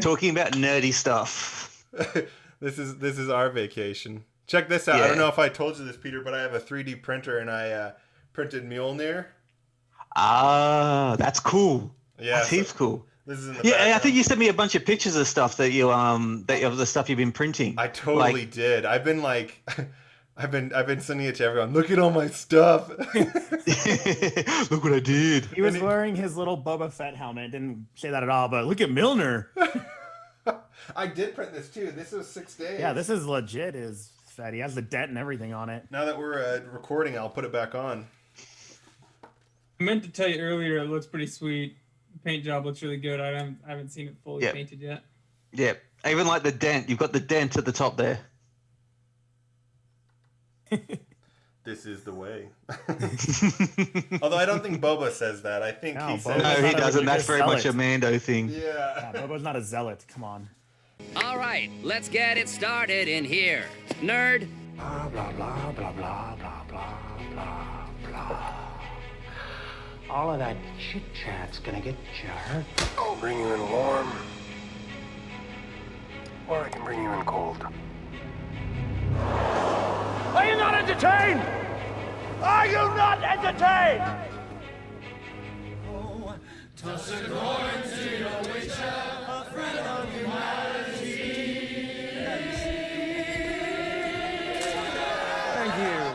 Talking about nerdy stuff. This is our vacation. Check this out. I don't Yeah. know if I told you this, Peter, but I have a 3D printer and I printed Mjolnir. Ah, that's cool. Yeah, That's so heaps cool. this is in the Yeah, I think background. you sent me a bunch of pictures of stuff that you of the stuff you've been printing. I totally Like, did. I've been like, I've been sending it to everyone. Look at all my stuff. look what I did. He was And wearing his little Boba Fett helmet. Didn't say that at all, but look at Milner. I did print this too. This was 6 days. Yeah, this is legit. Is Fett. He has the dent and everything on it. Now that we're recording, I'll put it back on. I meant to tell you earlier, it looks pretty sweet. The paint job looks really good. I haven't seen it fully Yeah. painted yet. Yeah, even like the dent. You've got the dent at the top there. This is the way. Although I don't think Boba says that. I think No, he Boba- says. No, It's he not a doesn't. That's religious very much a zealot. Mando thing. Yeah. Yeah, Boba's not a zealot. Come on. All right, let's get it started in here. Nerd. Blah, blah, blah, blah, blah, blah, blah, blah, blah. All of that chit-chat's gonna get you hurt. I'll bring you in warm. Or I can bring you in cold. Are you not entertained? Are you not entertained? Thank you.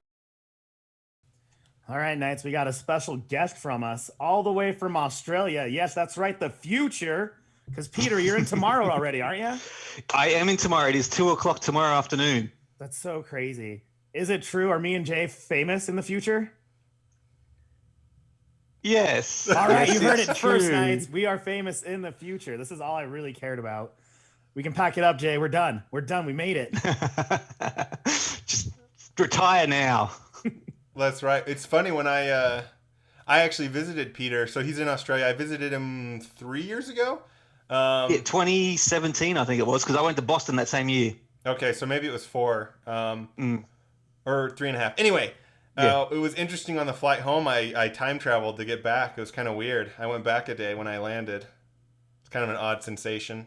All right, Knights, we got a special guest from us all the way from Australia. Yes, that's right, the future. Because, Peter, you're in tomorrow already, aren't you? I am in tomorrow. It is 2:00 tomorrow afternoon. That's so crazy. Is it true? Are me and Jay famous in the future? Yes. All right, Yes, you heard it's it first, true. Knights. We are famous in the future. This is all I really cared about. We can pack it up, Jay. We're done. We're done. We made it. Just retire now. That's right. It's funny when I actually visited Peter. So he's in Australia. I visited him 3 years ago. Yeah, 2017, I think it was, because I went to Boston that same year. Okay, so maybe it was 4, or 3.5. Anyway, Yeah. it was interesting on the flight home. I time traveled to get back. It was kind of weird. I went back a day when I landed. It's kind of an odd sensation.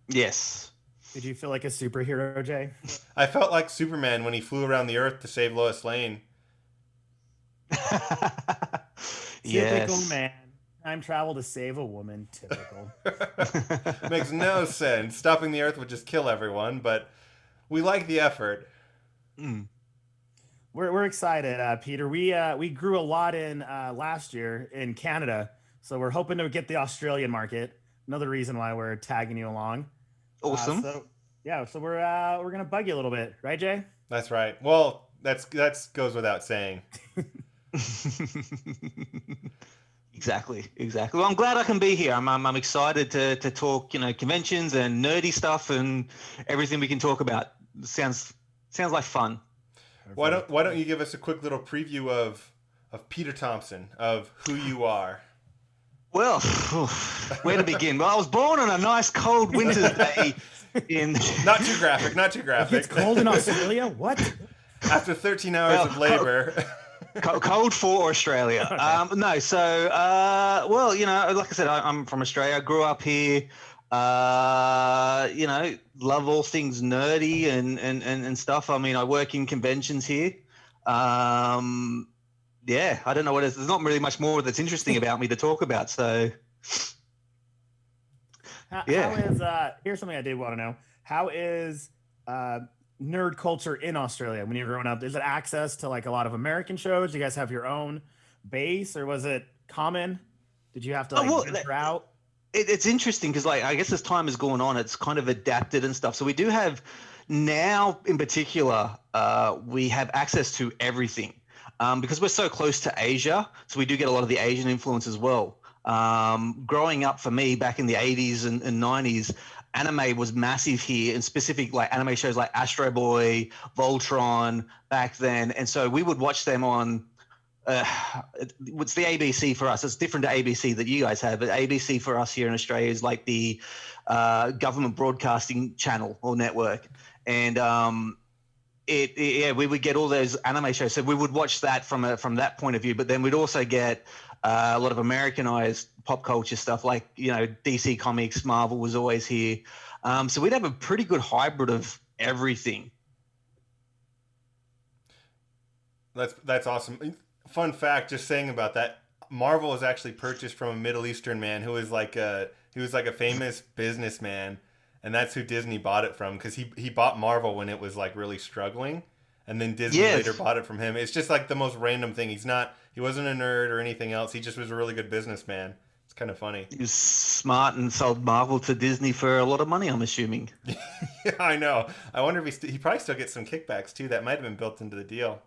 Yes. Did you feel like a superhero, Jay? I felt like Superman when he flew around the Earth to save Lois Lane. Typical Yes. man. Time travel to save a woman. Typical. Makes no sense. Stopping the Earth would just kill everyone, but we like the effort. We're excited, Peter. We grew a lot in last year in Canada, so we're hoping to get the Australian market. Another reason why we're tagging you along. Awesome. So we're gonna bug you a little bit, right, Jay? That's right. Well, that's goes without saying. Exactly. Well, I'm glad I can be here. I'm excited to talk, conventions and nerdy stuff and everything we can talk about. Sounds like fun. Why don't you give us a quick little preview of Peter Thompson, of who you are? Well, where to begin? Well, I was born on a nice cold winter's day in. Not too graphic. It's cold in Australia. What? After 13 hours of labor. Cold for Australia. Okay. No, so like I said, I'm from Australia. I grew up here. Love all things nerdy and stuff. I mean, I work in conventions here. I don't know there's not really much more that's interesting about me to talk about. So, How Yeah. is here's something I did want to know. How is nerd culture in Australia when you're growing up? Is it access to like a lot of American shows? Do you guys have your own base, or was it common? Did you have to venture out? It's interesting because, I guess as time has gone on, it's kind of adapted and stuff. So we do have now, in particular, we have access to everything because we're so close to Asia. So we do get a lot of the Asian influence as well. Growing up for me back in the 80s and 90s, anime was massive here, and specific like anime shows like Astro Boy, Voltron back then. And so we would watch them on it's the ABC for us. It's different to ABC that you guys have, but ABC for us here in Australia is like the government broadcasting channel or network. And we would get all those anime shows. So we would watch that from that point of view, but then we'd also get a lot of Americanized pop culture stuff, like, you know, DC Comics, Marvel was always here. So we'd have a pretty good hybrid of everything. That's awesome. Fun fact, just saying about that, Marvel was actually purchased from a Middle Eastern man who was like a famous businessman, and that's who Disney bought it from, because he bought Marvel when it was like really struggling, and then Disney later bought it from him. It's just like the most random thing. He wasn't a nerd or anything else. He just was a really good businessman. It's kind of funny. He was smart and sold Marvel to Disney for a lot of money, I'm assuming. Yeah, I know. I wonder if he probably still gets some kickbacks too. That might have been built into the deal.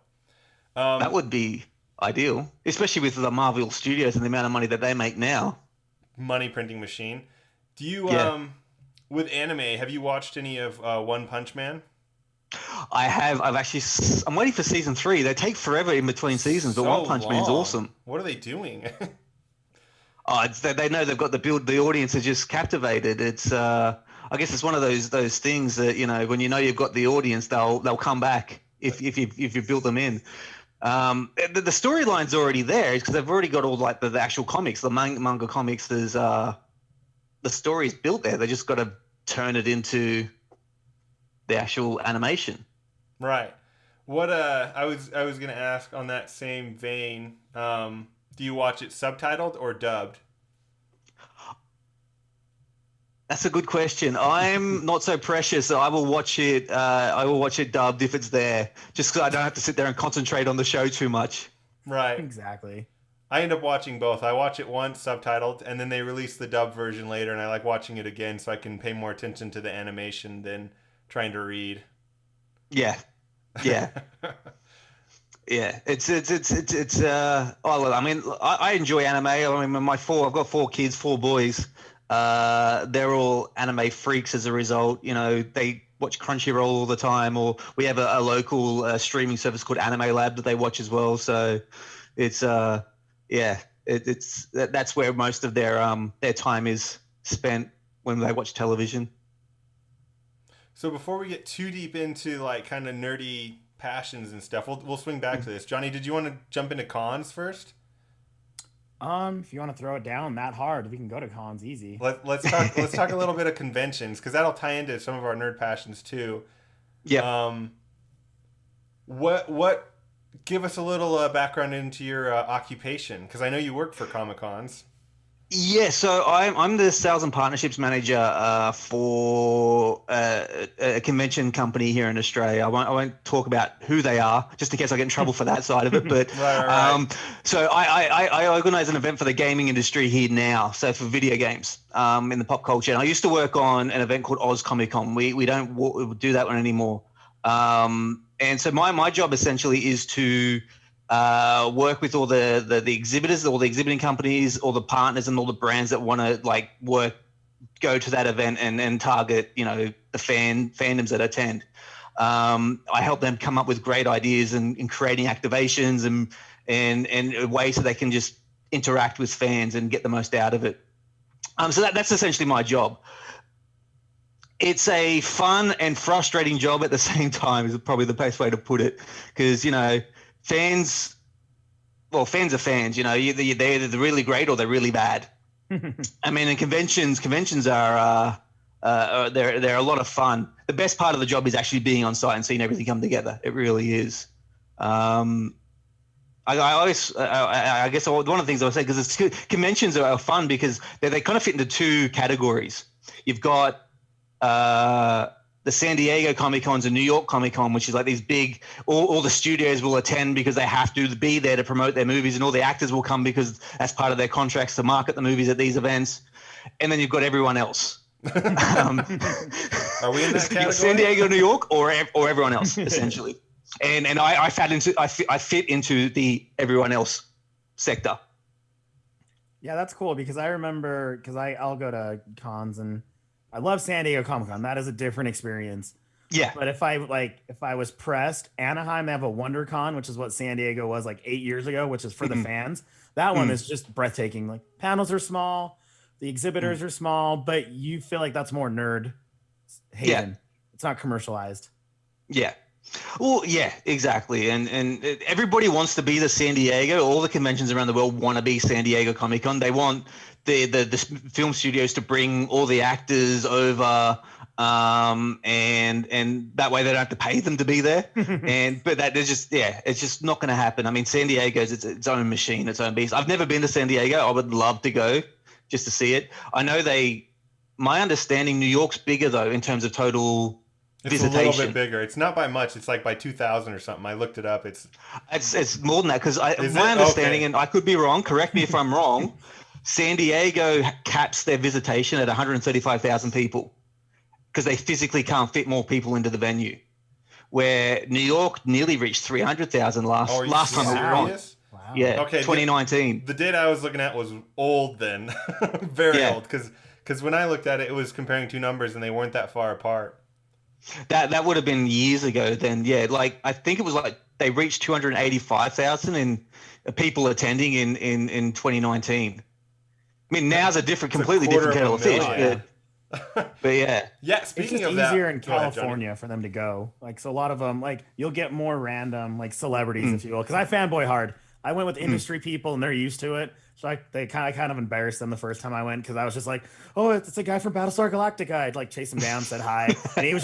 That would be ideal, especially with the Marvel Studios and the amount of money that they make now. Money printing machine. Do you with anime, have you watched any of One Punch Man? I have. I'm waiting for season 3. They take forever in between seasons, but One Punch Man's awesome. What are they doing? They know they've got the audience are just captivated. It's I guess it's one of those things that, you know, when you know you've got the audience, they'll come back if you build them in. The storyline's already there because they've already got all like the actual comics, the manga comics. There's the story's built there. They just got to turn it into the actual animation. Right. What I was gonna ask on that same vein. Do you watch it subtitled or dubbed? That's a good question. I'm not so precious, so I will watch it. I will watch it dubbed if it's there, just because I don't have to sit there and concentrate on the show too much. Right. Exactly. I end up watching both. I watch it once subtitled, and then they release the dubbed version later, and I like watching it again so I can pay more attention to the animation than trying to read. Yeah. Yeah. Yeah, it's I mean, I enjoy anime. I mean, I've got 4 kids, 4 boys. They're all anime freaks as a result. You know, they watch Crunchyroll all the time, or we have a local streaming service called Anime Lab that they watch as well. So it's that's where most of their time is spent when they watch television. So before we get too deep into like kind of nerdy passions and stuff, we'll swing back to this. Johnny, did you want to jump into cons first? If you want to throw it down that hard, we can go to cons easy. Let's talk a little bit of conventions, because that'll tie into some of our nerd passions too. Yeah. What give us a little background into your occupation, because I know you work for Comic-Cons. Yeah, so I'm the sales and partnerships manager for a convention company here in Australia. I won't talk about who they are, just in case I get in trouble for that side of it. But right. So I organize an event for the gaming industry here now. So for video games in the pop culture. And I used to work on an event called Oz Comic Con. We don't do that one anymore. And so my job essentially is to work with all the exhibitors, all the exhibiting companies, all the partners, and all the brands that want to go to that event and target, you know, the fandoms that attend. I help them come up with great ideas and creating activations and ways so they can just interact with fans and get the most out of it. So that's essentially my job. It's a fun and frustrating job at the same time, is probably the best way to put it, because, you know, fans are fans. You know, they're either really great or they're really bad. I mean, and conventions are they're a lot of fun. The best part of the job is actually being on site and seeing everything come together. It really is. I guess one of the things I would say, because conventions are fun because they kind of fit into 2 categories. You've got the San Diego Comic-Cons and New York Comic-Con, which is like these big, all the studios will attend because they have to be there to promote their movies, and all the actors will come because that's part of their contracts to market the movies at these events. And then you've got everyone else. Are we in that category? San Diego, New York, or everyone else, essentially. And I fit into the everyone else sector. Yeah, that's cool, because I remember, I'll go to cons and I love San Diego Comic-Con. That is a different experience. Yeah. But if I was pressed, Anaheim, they have a WonderCon, which is what San Diego was like 8 years ago, which is for the fans. That one is just breathtaking. Like, panels are small, the exhibitors are small, but you feel like that's more nerd haven. Yeah. It's not commercialized. Yeah. Well, yeah, exactly. And everybody wants to be the San Diego. All the conventions around the world want to be San Diego Comic-Con. They want the film studios to bring all the actors over, and that way they don't have to pay them to be there. But that is just, it's just not going to happen. I mean, San Diego's its own machine, its own beast. I've never been to San Diego. I would love to go just to see it. I know my understanding, New York's bigger though in terms of total visitation. A little bit bigger. It's not by much. It's like by 2,000 or something. I looked it up. It's more than that, because my understanding, and I could be wrong, correct me if I'm wrong, San Diego caps their visitation at 135,000 people because they physically can't fit more people into the venue, where New York nearly reached 300,000 last time we were on. Wow. Yeah, okay, 2019. The data I was looking at was old then. Very old, because when I looked at it, it was comparing two numbers and they weren't that far apart. That would have been years ago then. Yeah, like I think it was like they reached 285,000 in people attending in 2019. I mean, now's a completely different kettle of fish. But yeah. Yeah, It's speaking just of that, easier in go ahead, California for them to go. Like, so a lot of them, like, you'll get more random, like, celebrities, if you will. Because I fanboy hard. I went with industry people, and they're used to it. So I kind of embarrassed them the first time I went, because I was just like, oh, it's a guy from Battlestar Galactica. I'd like chase him down, said hi, and he was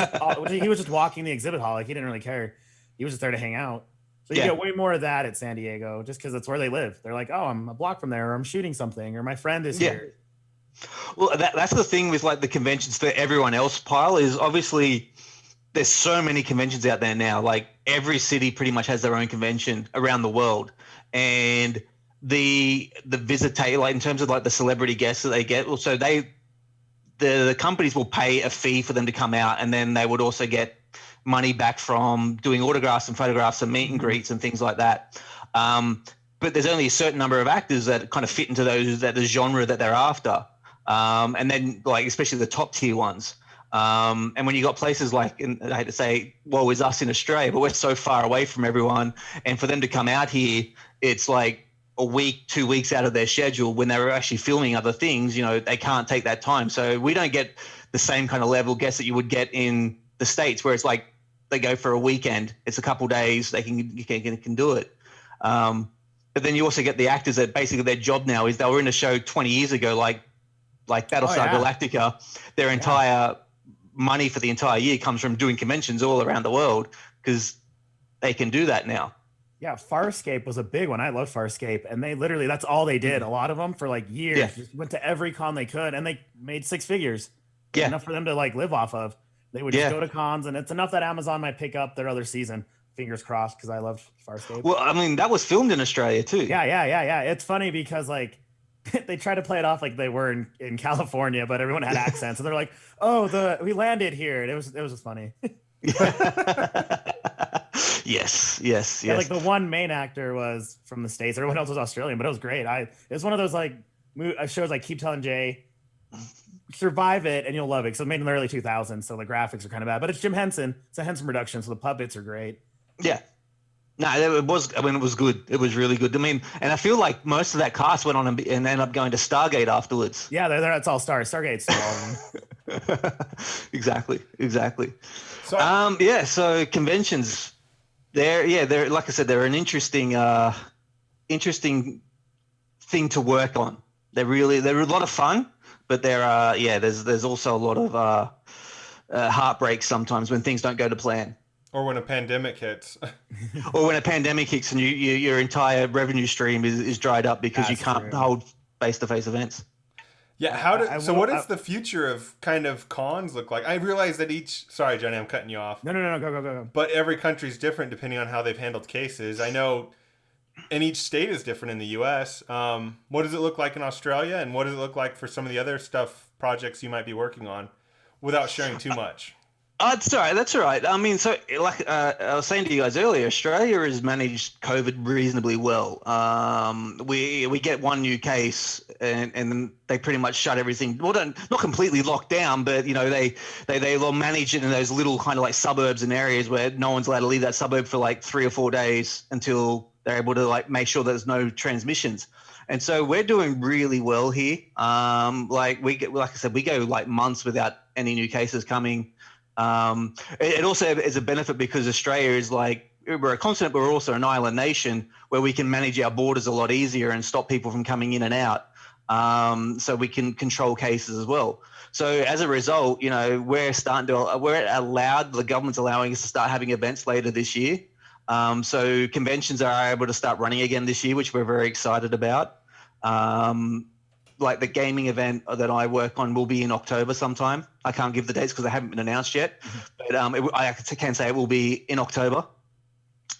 just walking the exhibit hall, like he didn't really care. He was just there to hang out. So you get way more of that at San Diego, just because it's where they live. They're like, oh, I'm a block from there, or I'm shooting something, or my friend is here. Well, that's the thing with like the conventions for everyone else, Pile, is obviously there's so many conventions out there now. Like every city pretty much has their own convention around the world, and the visitor, like in terms of like the celebrity guests that they get, also the companies will pay a fee for them to come out, and then they would also get money back from doing autographs and photographs and meet and greets and things like that. But there's only a certain number of actors that kind of fit into the genre that they're after. And then like especially the top tier ones. And when you got places like, I hate to say, well, it's us in Australia, but we're so far away from everyone, and for them to come out here, it's like a week, 2 weeks out of their schedule when they were actually filming other things. You know, they can't take that time, so we don't get the same kind of level guests that you would get in the States, where it's like they go for a weekend, it's a couple days, they can do it. But then you also get the actors that basically their job now is they were in a show 20 years ago, like Battlestar Galactica. Their entire money for the entire year comes from doing conventions all around the world because they can do that now. Yeah, Farscape was a big one. I love Farscape, and they literally, that's all they did. A lot of them for like years, just went to every con they could, and they made six figures. Yeah, enough for them to like live off of. They would just go to cons, and it's enough that Amazon might pick up their other season. Fingers crossed, because I love Farscape. Well, I mean, that was filmed in Australia too. Yeah. It's funny because like they try to play it off like they were in California, but everyone had accents, and they're like, "Oh, we landed here," and it was just funny. Yes. Yeah, like the one main actor was from the States. Everyone else was Australian, but it was great. It was one of those like shows like Keep Telling Jay, survive it and you'll love it. So it made in the early 2000s, so the graphics are kind of bad, but it's Jim Henson. It's a Henson production, so the puppets are great. Yeah. No, it was. I mean, it was good. It was really good. I mean, and I feel like most of that cast went on and ended up going to Stargate afterwards. Yeah, it's all stars. Stargate's all of them. Exactly. So, so conventions, they're like I said, they're an interesting thing to work on. They're a lot of fun, but there's also a lot of heartbreak sometimes when things don't go to plan. Or when a pandemic hits. Or when a pandemic hits and your entire revenue stream is dried up because you can't hold face-to-face events. Yeah, what does the future of kind of cons look like? I realize that sorry, Johnny, I'm cutting you off. No, go. But every country's different depending on how they've handled cases. I know, and each state is different in the U.S. What does it look like in Australia, and what does it look like for some of the other projects you might be working on, without sharing too much? That's all right. I mean, so like I was saying to you guys earlier, Australia has managed COVID reasonably well. We get one new case, and then they pretty much shut everything. Well, not completely locked down, but you know they manage it in those little kind of like suburbs and areas where no one's allowed to leave that suburb for like 3 or 4 days until they're able to like make sure there's no transmissions. And so we're doing really well here. Like I said, we go like months without any new cases coming. It also is a benefit because Australia is like, we're a continent, but we're also an island nation where we can manage our borders a lot easier and stop people from coming in and out. So we can control cases as well. So as a result, we're the government's allowing us to start having events later this year. So conventions are able to start running again this year, which we're very excited about. Like the gaming event that I work on will be in October sometime. I can't give the dates because they haven't been announced yet, but I can say it will be in October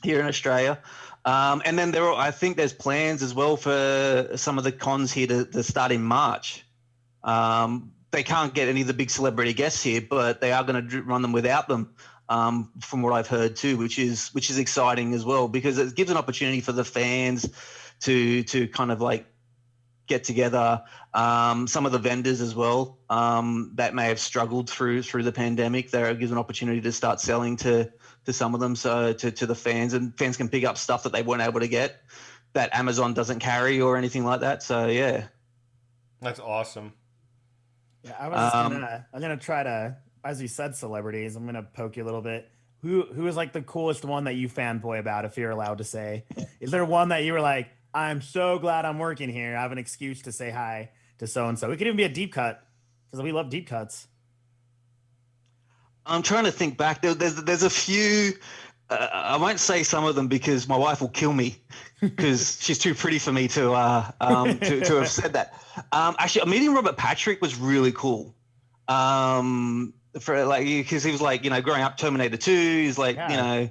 here in Australia. And then I think there's plans as well for some of the cons here to start in March. They can't get any of the big celebrity guests here, but they are going to run them without them, from what I've heard too, which is exciting as well, because it gives an opportunity for the fans to kind of like get together. Some of the vendors as well that may have struggled through the pandemic, there gives an opportunity to start selling to some of them, so to the fans, and fans can pick up stuff that they weren't able to get that Amazon doesn't carry or anything like that. So yeah, that's awesome. Yeah, I was gonna try to, as you said, celebrities. I'm gonna poke you a little bit. Who is like the coolest one that you fanboy about, if you're allowed to say? Is there one that you were like, I'm so glad I'm working here, I have an excuse to say hi to so and so? It could even be a deep cut, because we love deep cuts. I'm trying to think back. There's a few. I won't say some of them because my wife will kill me because she's too pretty for me to have said that. Actually, meeting Robert Patrick was really cool. For like, because he was like, growing up Terminator 2. He's like, and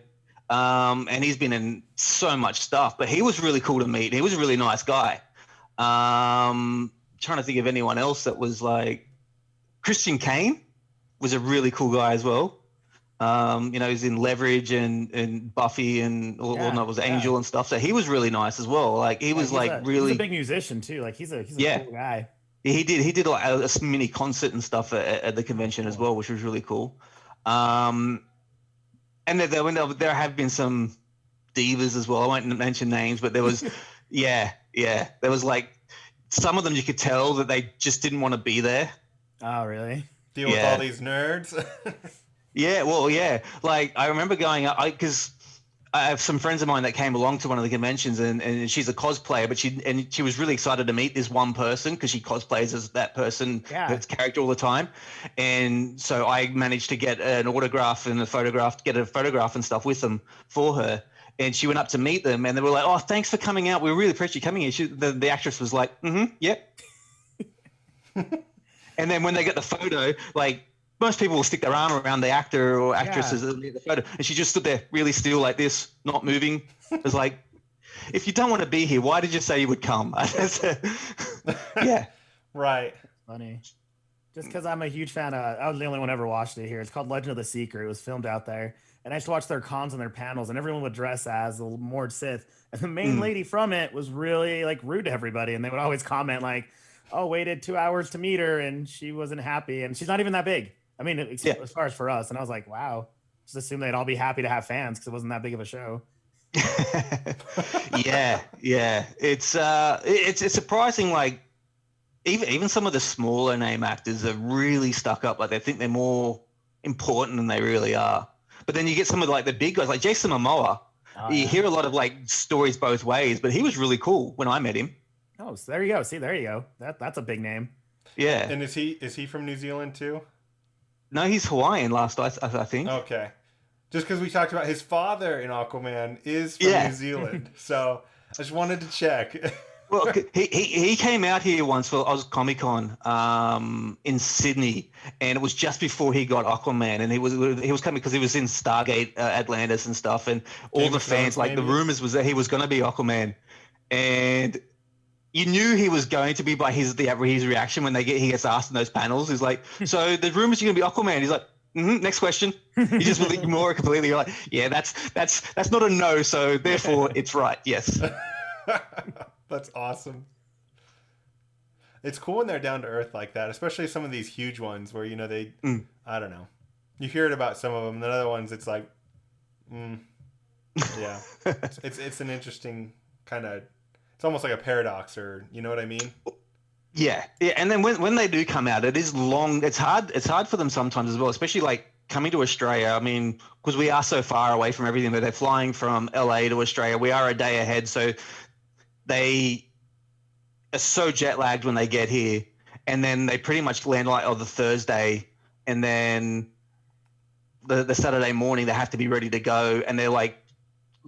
he's been in so much stuff. But he was really cool to meet. He was a really nice guy. Trying to think of anyone else that was like Christian Kane was a really cool guy as well. He's in Leverage and Buffy and it was Angel and stuff. So he was really nice as well. Like he's he's a big musician too. Like he's a cool guy. He did like a mini concert and stuff at the convention as well, which was really cool. And there have been some divas as well. I won't mention names, but there was, there was like some of them you could tell that they just didn't want to be there. Oh, really? Deal with all these nerds. Like I remember going up because I have some friends of mine that came along to one of the conventions, and she's a cosplayer, but she was really excited to meet this one person because she cosplays as that person, that character all the time. And so I managed to get an autograph and get a photograph and stuff with them for her. And she went up to meet them, and they were like, "Oh, thanks for coming out. We really appreciate you coming here." The actress was like, "Yep." And then when they get the photo, like most people will stick their arm around the actor or actresses in the photo, and she just stood there really still like this, not moving. It was like, if you don't want to be here, why did you say you would come? Yeah. Right. Funny. Just because I'm a huge fan of, I was the only one ever watched it here. It's called Legend of the Seeker. It was filmed out there. And I used to watch their cons and their panels, and everyone would dress as the Mord Sith. And the main lady from it was really like rude to everybody. And they would always comment like, "Oh, waited 2 hours to meet her and she wasn't happy." And she's not even that big. I mean, as far as for us. And I was like, wow, just assume they'd all be happy to have fans because it wasn't that big of a show. Yeah. It's surprising. Like even some of the smaller name actors are really stuck up. Like they think they're more important than they really are. But then you get some of like the big guys, like Jason Momoa. You hear a lot of like stories both ways, but he was really cool when I met him. Oh, so there you go. See, there you go. That's a big name. Yeah. And is he from New Zealand too? No, he's Hawaiian. I think. Okay. Just because we talked about his father in Aquaman is from New Zealand, so I just wanted to check. Well, he came out here once for Oz Comic Con in Sydney, and it was just before he got Aquaman, and he was coming because he was in Stargate Atlantis and stuff, and all the fans, like the rumors was that he was going to be Aquaman, and you knew he was going to be by his reaction when he gets asked in those panels. He's like, "So the rumors you're going to be Aquaman?" He's like, "Next question." He just will ignore it completely. You're like, "Yeah, that's not a no, so therefore it's right." Yes. That's awesome. It's cool when they're down to earth like that, especially some of these huge ones where, they, I don't know. You hear it about some of them, and the other ones, it's like, yeah. It's an interesting kind of, it's almost like a paradox, or, you know what I mean? Yeah, yeah, and then when they do come out, it is long. It's hard. It's hard for them sometimes as well, especially like coming to Australia. I mean, because we are so far away from everything, but they're flying from LA to Australia. We are a day ahead, so they are so jet lagged when they get here, and then they pretty much land like on the Thursday, and then the Saturday morning they have to be ready to go, and they're like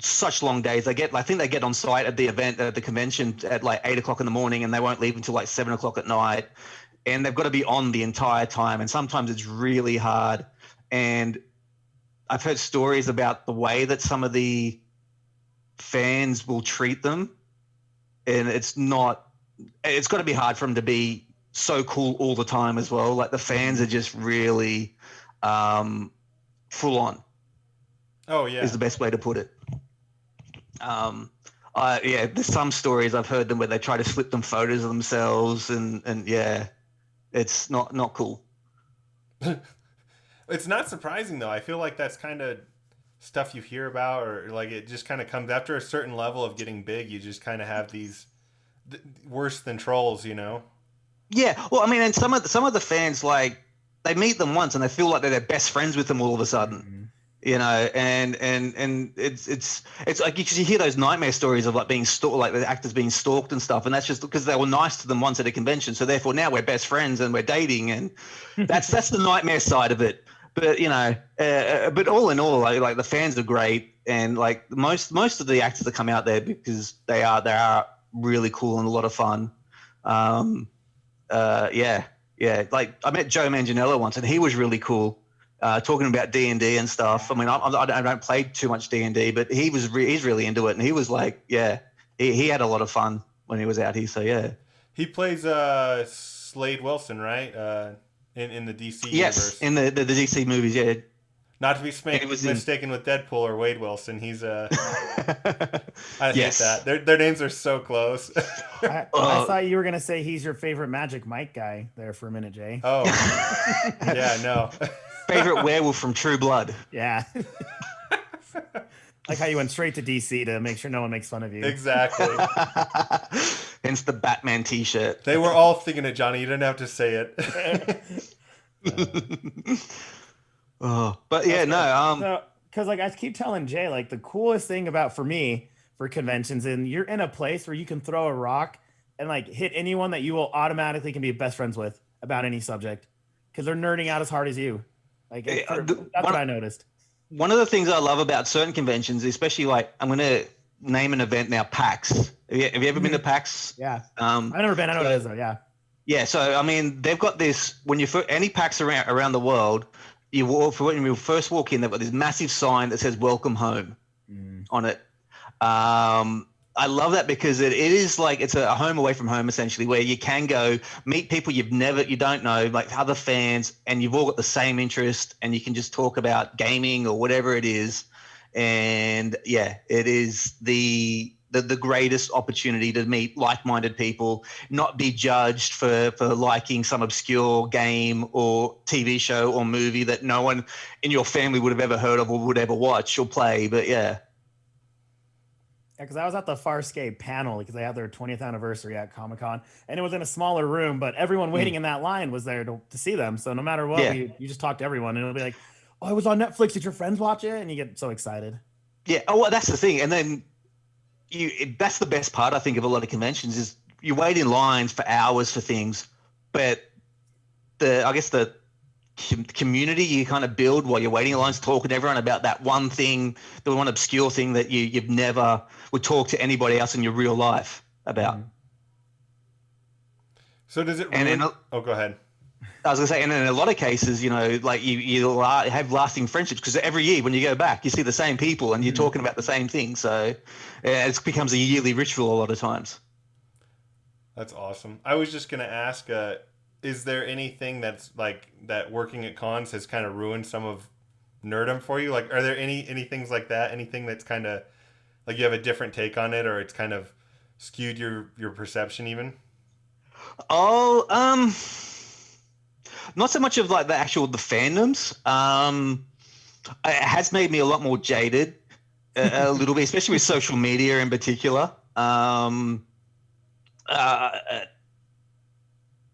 such long days. I think they get on site at the event at the convention at like 8 o'clock in the morning, and they won't leave until like 7 o'clock at night, and they've got to be on the entire time. And sometimes it's really hard. And I've heard stories about the way that some of the fans will treat them, and it's got to be hard for them to be so cool all the time as well. Like the fans are just really full on. Oh yeah, is the best way to put it. Yeah, there's some stories I've heard them where they try to slip them photos of themselves, and yeah, it's not cool. It's not surprising though. I feel like that's kind of stuff you hear about, or like it just kind of comes after a certain level of getting big. You just kind of have these worse than trolls, you know? Yeah, well, I mean, and some of the fans, like, they meet them once and they feel like they're best friends with them all of a sudden. Mm-hmm. You know, and it's like, because you hear those nightmare stories of like being stalked, like the actors being stalked and stuff, and that's just because they were nice to them once at a convention, so therefore now we're best friends and we're dating, and that's the nightmare side of it. But you know, but all in all, like the fans are great, and like most of the actors that come out there, because they are really cool and a lot of fun. Yeah, like I met Joe Manganiello once, and he was really cool. Talking about D&D and stuff. I mean, I don't play too much D&D, but he's really into it, and he was like, yeah, he had a lot of fun when he was out here. So yeah, he plays Slade Wilson, right? In the DC yes, universe. In the DC movies, yeah. Not to be mistaken with Deadpool or Wade Wilson. He's I hate that. Their names are so close. I thought you were gonna say he's your favorite Magic Mike guy there for a minute, Jay. Oh, yeah, no. Favorite werewolf from True Blood. Yeah. Like how you went straight to DC to make sure no one makes fun of you. Exactly. Hence the Batman T-shirt. They were all thinking it, Johnny. You didn't have to say it. But yeah, no. Because like I keep telling Jay, like the coolest thing for me for conventions, and you're in a place where you can throw a rock and like hit anyone that you will automatically can be best friends with about any subject, because they're nerding out as hard as you. Like that's what I noticed. One of the things I love about certain conventions, especially like, I'm going to name an event now, PAX. Have you ever been to PAX? Yeah. I've never been. I know what it is though. Yeah. Yeah. So, I mean, they've got this, when you any PAX around the world, when you first walk in, they've got this massive sign that says "Welcome Home" on it. I love that because it is like, it's a home away from home, essentially, where you can go meet people you don't know, like other fans, and you've all got the same interest, and you can just talk about gaming or whatever it is. And yeah, it is the greatest opportunity to meet like-minded people, not be judged for liking some obscure game or TV show or movie that no one in your family would have ever heard of or would ever watch or play. But yeah. Yeah, because I was at the Farscape panel because they had their 20th anniversary at Comic-Con, and it was in a smaller room, but everyone waiting in that line was there to see them. So no matter what, you just talk to everyone, and it'll be like, "Oh, it was on Netflix. Did your friends watch it?" And you get so excited. Yeah. Oh, well, that's the thing. And then that's the best part, I think, of a lot of conventions is you wait in lines for hours for things, but I guess the community you kind of build while you're waiting in lines, talking to everyone about that one thing, the one obscure thing that you've never would talk to anybody else in your real life about. So does it ruin... Oh, go ahead. I was going to say, and in a lot of cases, you know, like you have lasting friendships because every year when you go back, you see the same people and you're talking about the same thing. So it becomes a yearly ritual a lot of times. That's awesome. I was just going to ask, is there anything that's like that working at cons has kind of ruined some of nerdom for you? Like, are there any things like that? Anything that's kind of like you have a different take on it, or it's kind of skewed your perception even? Oh, not so much of like the fandoms. It has made me a lot more jaded, a little bit, especially with social media in particular.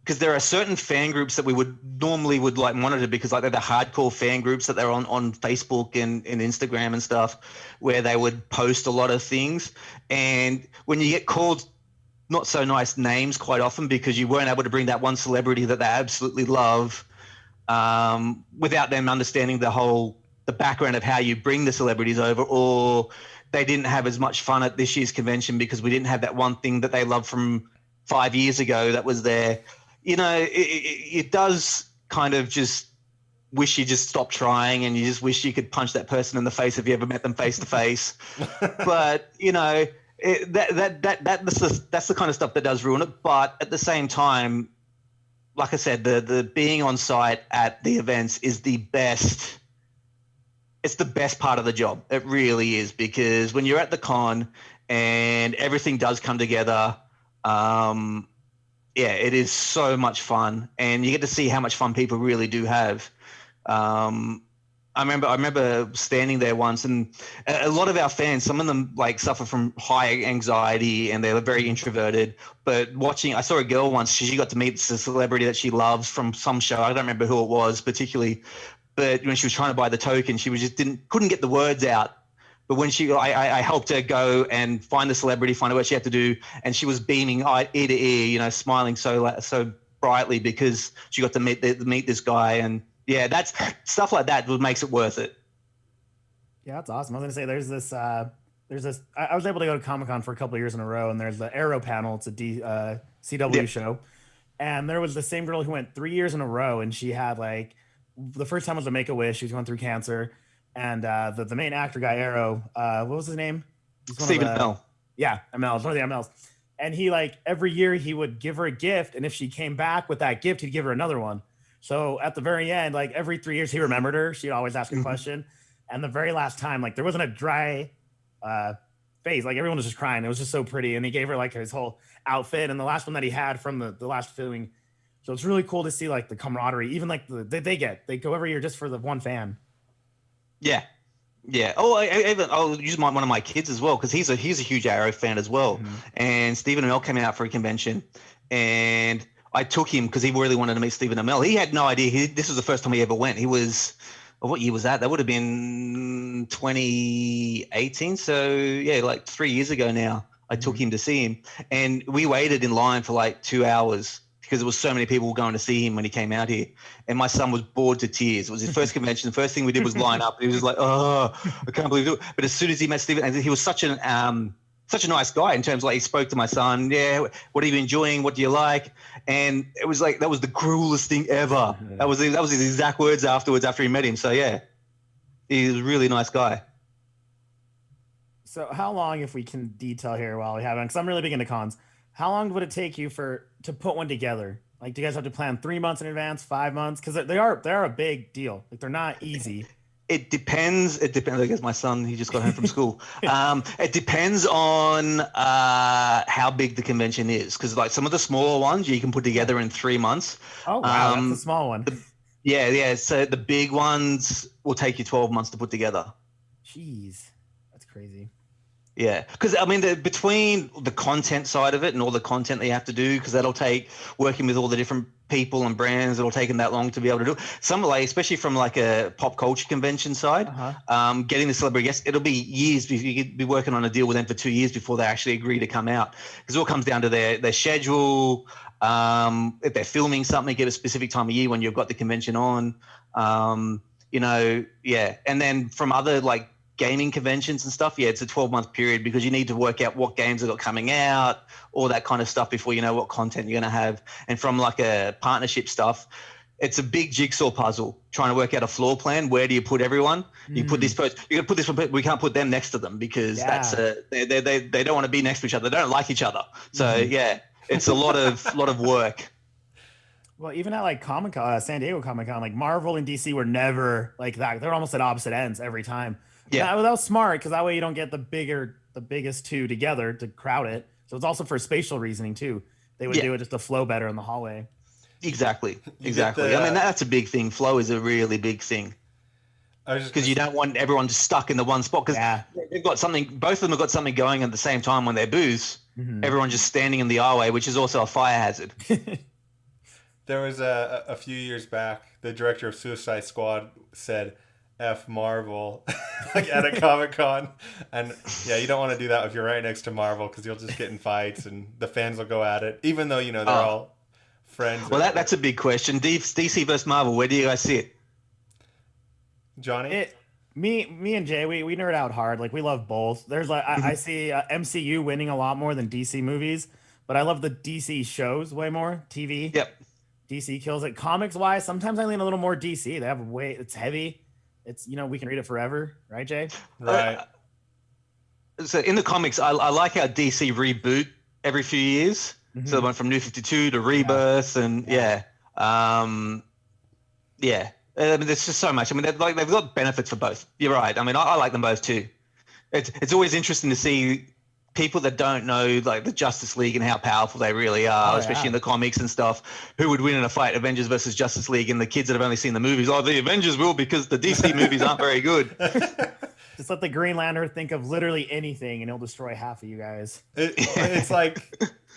because there are certain fan groups that we would normally like monitor because like they're the hardcore fan groups that they're on Facebook and Instagram and stuff, where they would post a lot of things. And when you get called not so nice names quite often because you weren't able to bring that one celebrity that they absolutely love, without them understanding the background of how you bring the celebrities over, or they didn't have as much fun at this year's convention because we didn't have that one thing that they loved from 5 years ago that was there. You know, it does kind of just wish you just stopped trying, and you just wish you could punch that person in the face if you ever met them face to face. But you know, that's the kind of stuff that does ruin it. But at the same time, like I said, the being on site at the events is the best. It's the best part of the job. It really is, because when you're at the con and everything does come together, yeah, it is so much fun, and you get to see how much fun people really do have. I remember standing there once, and a lot of our fans, some of them like suffer from high anxiety and they're very introverted. But watching, I saw a girl once, she got to meet the celebrity that she loves from some show. I don't remember who it was particularly, but when she was trying to buy the token, she was just couldn't get the words out. But when I helped her go and find the celebrity, find out what she had to do, and she was beaming ear to ear, you know, smiling so brightly because she got to meet this guy. And yeah, that's stuff like that what makes it worth it. Yeah, that's awesome. I was gonna say there's this. I was able to go to Comic-Con for a couple of years in a row, and there's the Arrow panel. It's a CW show, and there was the same girl who went 3 years in a row, and she had like the first time was a Make-A-Wish. She was going through cancer, and the main actor guy Arrow, what was his name? Stephen Amell. Yeah, Amell. It's one of the Amells. And he like every year he would give her a gift, and if she came back with that gift, he'd give her another one. So at the very end, like every 3 years, he remembered her. She'd always ask a question. And the very last time, like there wasn't a dry face. Like everyone was just crying. It was just so pretty. And he gave her like his whole outfit. And the last one that he had from the last filming. So it's really cool to see like the camaraderie, even like they go every year just for the one fan. Yeah. Yeah. Oh, I'll use one of my kids as well, because he's a huge Arrow fan as well. And Stephen Amell came out for a convention, and I took him because he really wanted to meet Stephen Amell. He had no idea. This was the first time he ever went. He was, what year was that? That would have been 2018. So yeah, like 3 years ago now. I took him to see him, and we waited in line for like 2 hours because there was so many people going to see him when he came out here. And my son was bored to tears. It was his first convention. The first thing we did was line up. He was just like, oh, I can't believe it. But as soon as he met Stephen, and he was such a nice guy in terms of like, he spoke to my son. Yeah, what are you enjoying? What do you like? And it was like, that was the cruelest thing ever. That was his exact words afterwards after he met him. So yeah, he was a really nice guy. So how long, if we can detail here while we have it, because I'm really big into cons, how long would it take you to put one together? Like, do you guys have to plan 3 months in advance, 5 months? Because they are a big deal. Like, they're not easy. It depends. I guess my son, he just got home from school. It depends on how big the convention is, because like some of the smaller ones you can put together in 3 months. Oh wow, that's a small one. Yeah. So the big ones will take you 12 months to put together. Jeez, that's crazy. Yeah, because I mean, between the content side of it and all the content that you have to do, because that'll take working with all the different people and brands, it'll take them that long to be able to do it. Some, like, especially from like a pop culture convention side, getting the celebrity guests, it'll be years. You could be working on a deal with them for 2 years before they actually agree to come out, because it all comes down to their schedule. If they're filming something at a specific time of year when you've got the convention on, yeah. And then from other like gaming conventions and stuff, yeah, it's a 12-month period, because you need to work out what games have got coming out, all that kind of stuff, before you know what content you're going to have. And from like a partnership stuff, it's a big jigsaw puzzle trying to work out a floor plan. Where do you put everyone? You put this person, you got to put this one, we can't put them next to them, because they don't want to be next to each other. They don't like each other. So yeah, it's a lot of work. Well, even at like Comic-Con, San Diego Comic-Con, like Marvel and DC were never like that. They're almost at opposite ends every time. Yeah, that was smart, because that way you don't get the biggest two together to crowd it. So it's also for spatial reasoning too. They would do it just to flow better in the hallway. Exactly. I mean, that's a big thing. Flow is a really big thing, because you don't want everyone just stuck in the one spot, because they've got something. Both of them have got something going at the same time on their booths. Everyone just standing in the aisle, which is also a fire hazard. There was a few years back, the director of Suicide Squad said F Marvel like at a Comic-Con. And yeah, you don't want to do that if you're right next to Marvel because you'll just get in fights and the fans will go at it, even though, they're all friends. Well, that's a big question. DC versus Marvel, where do you guys see it? Johnny? Me and Jay, we nerd out hard. Like, we love both. There's like, I see MCU winning a lot more than DC movies, but I love the DC shows way more. TV. Yep. DC kills it. Comics wise, sometimes I lean a little more DC. They have it's heavy. It's, we can read it forever. Right, Jay? Right. So in the comics, I like how DC reboot every few years. Mm-hmm. So they went from New 52 to Rebirth and yeah. I mean, there's just so much. I mean, they've got benefits for both. You're right. I mean, I like them both too. It's always interesting to see people that don't know like the Justice League and how powerful they really are, especially in the comics and stuff. Who would win in a fight, Avengers versus Justice League? And the kids that have only seen the movies, the Avengers will because the DC movies aren't very good. Just let the Green Lantern think of literally anything and he'll destroy half of you guys. It's like,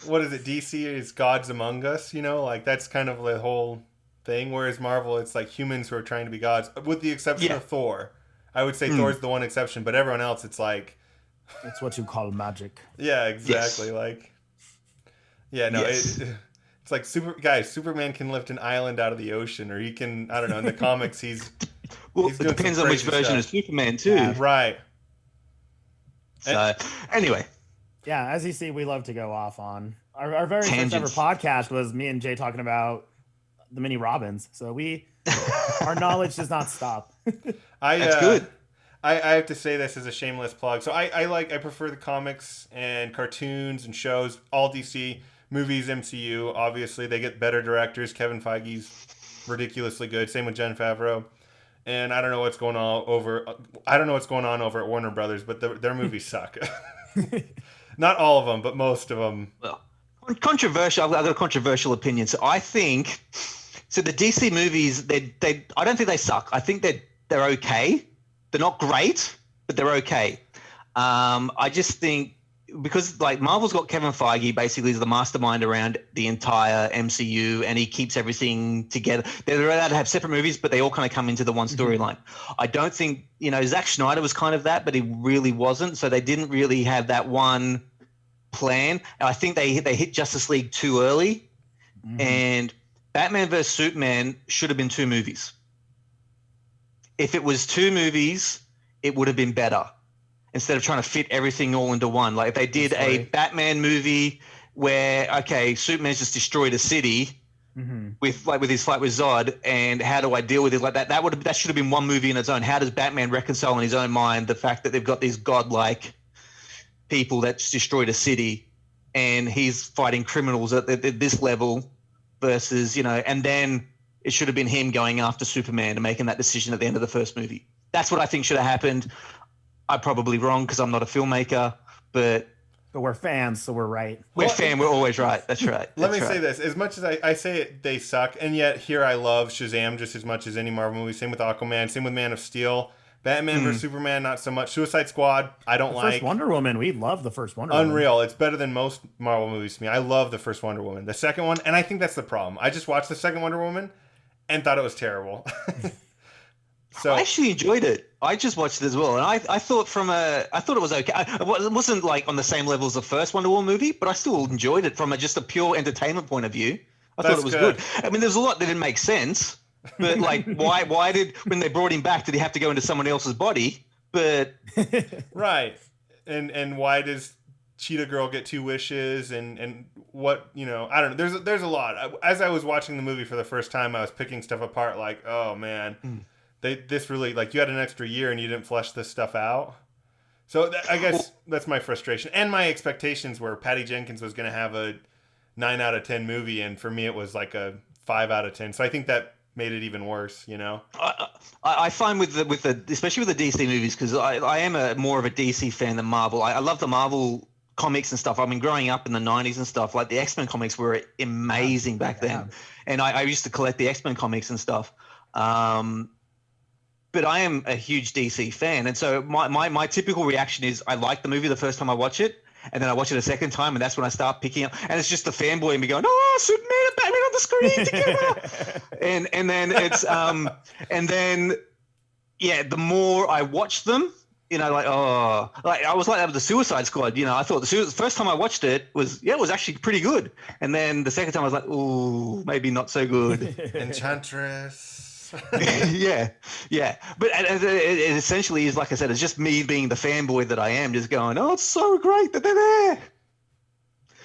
what is it? DC is gods among us, like that's kind of the whole thing. Whereas Marvel, it's like humans who are trying to be gods, with the exception of Thor. I would say Thor's the one exception, but everyone else, it's like, it's what you call magic. Yeah, exactly. Yes. Like, yeah, no, it's like Superman can lift an island out of the ocean, or he can, I don't know, in the comics, he's it depends on which version of Superman too. Yeah, right. So, anyway. Yeah, as you see, we love to go off on. Our very first ever podcast was me and Jay talking about the mini Robins. So our knowledge does not stop. That's good. I have to say this as a shameless plug. So I prefer the comics and cartoons and shows, all DC, movies, MCU. Obviously, they get better directors. Kevin Feige's ridiculously good. Same with Jon Favreau. And I don't know what's going on over at Warner Brothers, but their movies suck. Not all of them, but most of them. Well, controversial. I've got a controversial opinion. So I think, the DC movies, I don't think they suck. I think they're okay. They're not great, but they're okay. I just think because like Marvel's got Kevin Feige basically is the mastermind around the entire MCU, and he keeps everything together. They're allowed to have separate movies, but they all kind of come into the one storyline. I don't think Zack Snyder was kind of that, but he really wasn't. So they didn't really have that one plan. And I think they hit Justice League too early, and Batman vs Superman should have been 2 movies. If it was 2 movies, it would have been better instead of trying to fit everything all into one. Like if they did a Batman movie where, Superman's just destroyed a city with his fight with Zod, and how do I deal with it like that? That should have been one movie in its own. How does Batman reconcile in his own mind the fact that they've got these godlike people that's destroyed a city and he's fighting criminals at this level versus, and then it should have been him going after Superman and making that decision at the end of the first movie. That's what I think should have happened. I'm probably wrong because I'm not a filmmaker, but we're fans, so we're right. We're always right. That's right. Let me say this. As much as I say it, they suck, and yet here I love Shazam just as much as any Marvel movie. Same with Aquaman. Same with Man of Steel. Batman vs Superman, not so much. Suicide Squad, I don't like. First Wonder Woman, we love the first Wonder Woman. Unreal. It's better than most Marvel movies to me. I love the first Wonder Woman. The second one, and I think that's the problem. I just watched the second Wonder Woman and thought it was terrible. So I actually enjoyed it. I just watched it as well, and I thought it was okay. It wasn't like on the same level as the first Wonder Woman movie, but I still enjoyed it from just a pure entertainment point of view. I thought it was good. I mean, there's a lot that didn't make sense, but like, why did when they brought him back, did he have to go into someone else's body? But right, and why does Cheetah Girl get 2 wishes, and what, I don't know. There's a lot. As I was watching the movie for the first time, I was picking stuff apart. Like, oh man. This really, like, you had an extra year and you didn't flesh this stuff out. So I guess that's my frustration. And my expectations were Patty Jenkins was going to have a 9 out of 10 movie, and for me it was like a 5 out of 10. So I think that made it even worse, I find with the especially with the DC movies, because I am more of a DC fan than Marvel. I love the Marvel comics and stuff. I mean, growing up in the 90s and stuff, like the X-Men comics were amazing back then. And I used to collect the X-Men comics and stuff. But I am a huge DC fan, and so my typical reaction is I like the movie the first time I watch it, and then I watch it a second time, and that's when I start picking up. And it's just the fanboy in me going, "Oh, Superman and Batman are the screen together. and then it's and then the more I watch them, like I was like that with the Suicide Squad. I thought the first time I watched it was actually pretty good, and then the second time I was like, ooh, maybe not so good. Enchantress. yeah. But it essentially is, like I said, it's just me being the fanboy that I am, just going, oh, it's so great that they're there.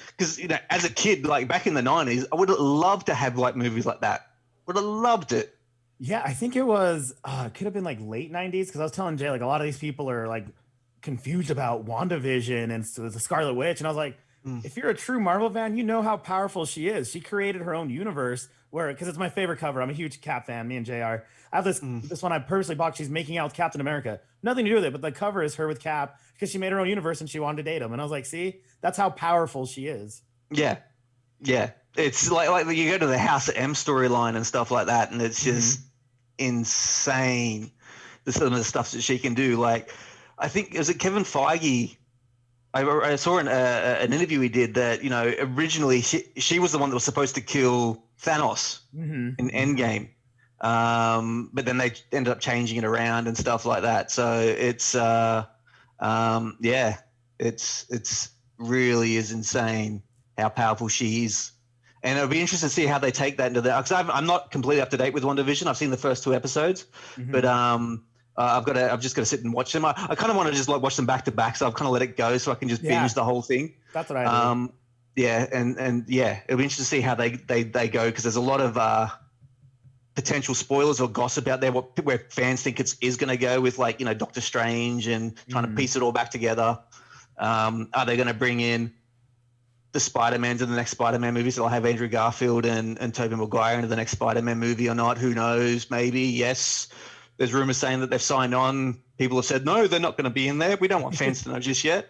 Because as a kid, like back in the 90s, I would have loved to have like movies like that. Would have loved it. Yeah, I think it was, it could have been like late 90s, because I was telling Jay, like, a lot of these people are like confused about WandaVision and the Scarlet Witch. And I was like, if you're a true Marvel fan, you know how powerful she is. She created her own universe because it's my favorite cover. I'm a huge Cap fan, me and JR. I have this one I purposely bought. She's making out with Captain America. Nothing to do with it, but the cover is her with Cap because she made her own universe and she wanted to date him. And I was like, see, that's how powerful she is. Yeah. It's like you go to the House of M storyline and stuff like that, and it's just insane. Some of the stuff that she can do. Like, I think, was it Kevin Feige? I saw an interview he did that, originally she was the one that was supposed to kill Thanos in Endgame. But then they ended up changing it around and stuff like that. So it's, it's really is insane how powerful she is. And it'll be interesting to see how they take that into because I'm not completely up to date with WandaVision. I've seen the first 2 episodes, but I've just got to sit and watch them. I kind of want to just like watch them back to back, so I've kind of let it go so I can just binge the whole thing. That's what I do. And it'll be interesting to see how they go, because there's a lot of potential spoilers or gossip out there where fans think it is going to go with, like, Doctor Strange and trying to piece it all back together. Are they going to bring in the Spider-Mans in the next Spider-Man movie, so I'll have Andrew Garfield and Tobey Maguire into the next Spider-Man movie or not? Who knows? Maybe, yes. There's rumors saying that they've signed on. People have said, no, they're not going to be in there. We don't want fans to know just yet.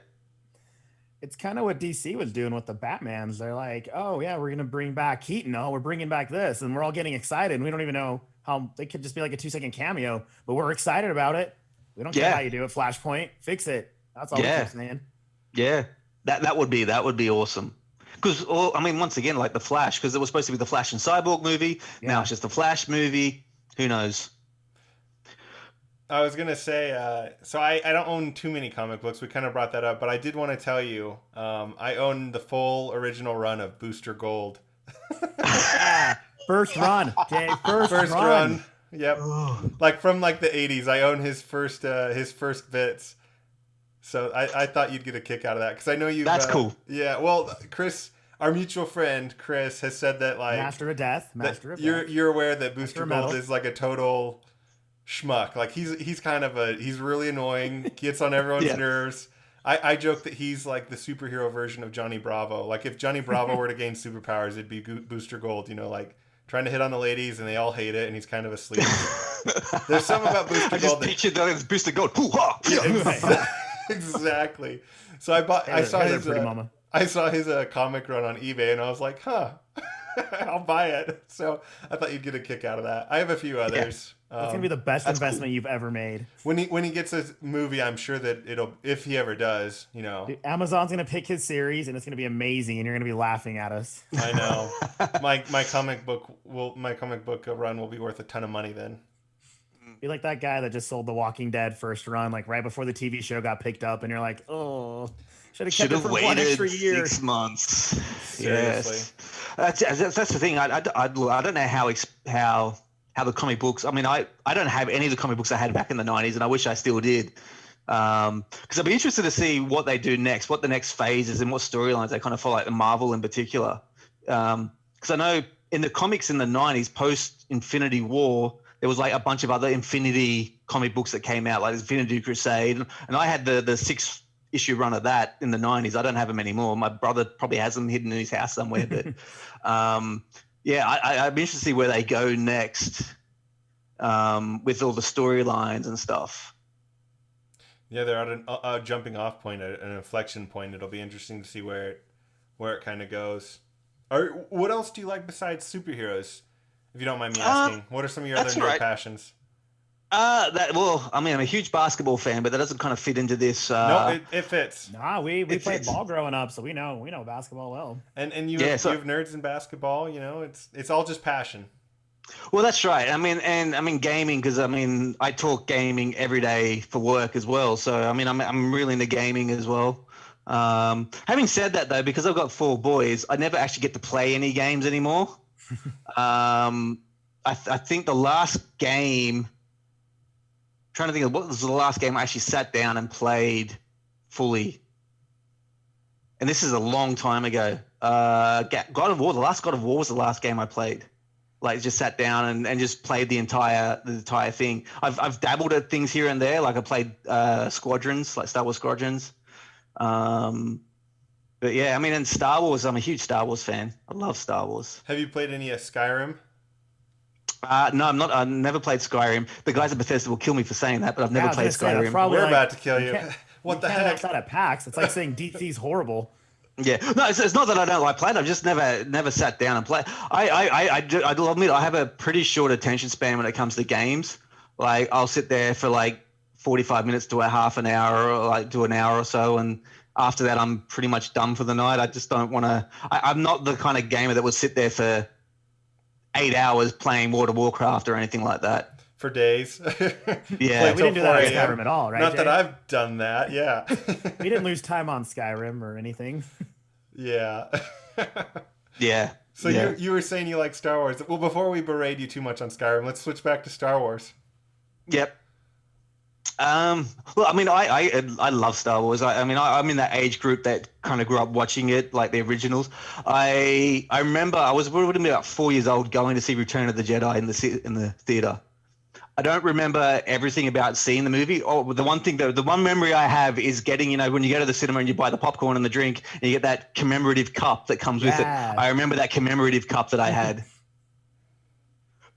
It's kind of what DC was doing with the Batmans. They're like, oh, yeah, we're going to bring back Keaton. Oh, we're bringing back this. And we're all getting excited. And we don't even know how they could just be like a 2-second cameo, but we're excited about it. We don't care how you do it. Flashpoint, fix it. That's all we keep saying. Yeah. That would be awesome. Because, once again, like the Flash, because it was supposed to be the Flash and Cyborg movie. Yeah. Now it's just the Flash movie. Who knows? I was going to say, so I don't own too many comic books. We kind of brought that up, but I did want to tell you, I own the full original run of Booster Gold. First run, Jay. First run. Yep. Like from like the 80s. I own his first bits. So I thought you'd get a kick out of that, because I know you. That's cool. Yeah. Well, Chris, our mutual friend Chris, has said that, like, Master of Death. You're aware that Booster Gold is like a total schmuck. Like he's kind of he's really annoying. Gets on everyone's nerves. I joke that he's like the superhero version of Johnny Bravo. Like if Johnny Bravo were to gain superpowers, it'd be Booster Gold. Like trying to hit on the ladies and they all hate it, and he's kind of asleep. There's something about Booster Gold. I just pictured that as Booster Gold. Hoo-ha! Yeah, exactly. So I saw his comic run on eBay, and I was like, huh, I'll buy it. So I thought you'd get a kick out of that. I have a few others. It's gonna be the best investment you've ever made. When he gets a movie, I'm sure that it'll, if he ever does, Dude, Amazon's gonna pick his series, and it's gonna be amazing, and you're gonna be laughing at us. I know. my comic book run will be worth a ton of money then. Be like that guy that just sold The Walking Dead first run, like right before the TV show got picked up, and you're like, oh, should have kept it for 1 extra year. 6 months. Seriously. Yes. That's the thing. I don't know how the comic books. I don't have any of the comic books I had back in the 90s, and I wish I still did. Because I'd be interested to see what they do next, what the next phase is, and what storylines they kind of follow, like the Marvel in particular. Because I know in the comics in the 90s, post Infinity War, there was like a bunch of other Infinity comic books that came out, like Infinity Crusade, and I had the 6-issue run of that in the 90s. I don't have them anymore. My brother probably has them hidden in his house somewhere. But I'd be interested to see where they go next with all the storylines and stuff. Yeah, they're at a jumping off point, an inflection point. It'll be interesting to see where it kind of goes. What else do you like besides superheroes? If you don't mind me asking, what are some of your other nerd passions? I mean, I'm a huge basketball fan, but that doesn't kind of fit into this. No, it fits. Nah, we played fits. ball growing up, so we know basketball well. And you Yeah, have, so- you have nerds in basketball. It's all just passion. Well, that's right. I mean, gaming, because I talk gaming every day for work as well. So I'm really into gaming as well. Having said that, though, because I've got 4 boys, I never actually get to play any games anymore. I think the last game. Trying to think of what was the last game I actually sat down and played fully, and this is a long time ago. God of War. The last God of War was the last game I played. Like, just sat down and just played the entire thing. I've dabbled at things here and there. Like, I played Squadrons, like Star Wars Squadrons. But yeah, and Star Wars. I'm a huge Star Wars fan. I love Star Wars. Have you played any Skyrim? No, I'm not. I've never played Skyrim. The guys at Bethesda will kill me for saying that, but I've never played Skyrim. We're about to kill you. What the heck? Outside of PAX, it's like saying DC's horrible. Yeah, no, it's not that I don't like playing. I've just never sat down and played. I'll admit I have a pretty short attention span when it comes to games. Like, I'll sit there for like 45 minutes to a half an hour, or like to an hour or so, and after that I'm pretty much done for the night. I just don't want to. I'm not the kind of gamer that would sit there for 8 hours playing World of Warcraft or anything like that. For days. Yeah, we didn't do that on Skyrim at all, right? Not Jay? that I've done that. Yeah. We didn't lose time on Skyrim or anything. Yeah. Yeah. So yeah. you were saying you like Star Wars. Well, before we berate you too much on Skyrim, let's switch back to Star Wars. Yep. Well, I love Star Wars. I'm in that age group that kind of grew up watching it, like the originals. I remember I was probably about 4 years old going to see Return of the Jedi in the theater. I don't remember everything about seeing the movie. Oh, the one memory I have is getting, when you go to the cinema and you buy the popcorn and the drink and you get that commemorative cup that comes with it. I remember that commemorative cup that I had.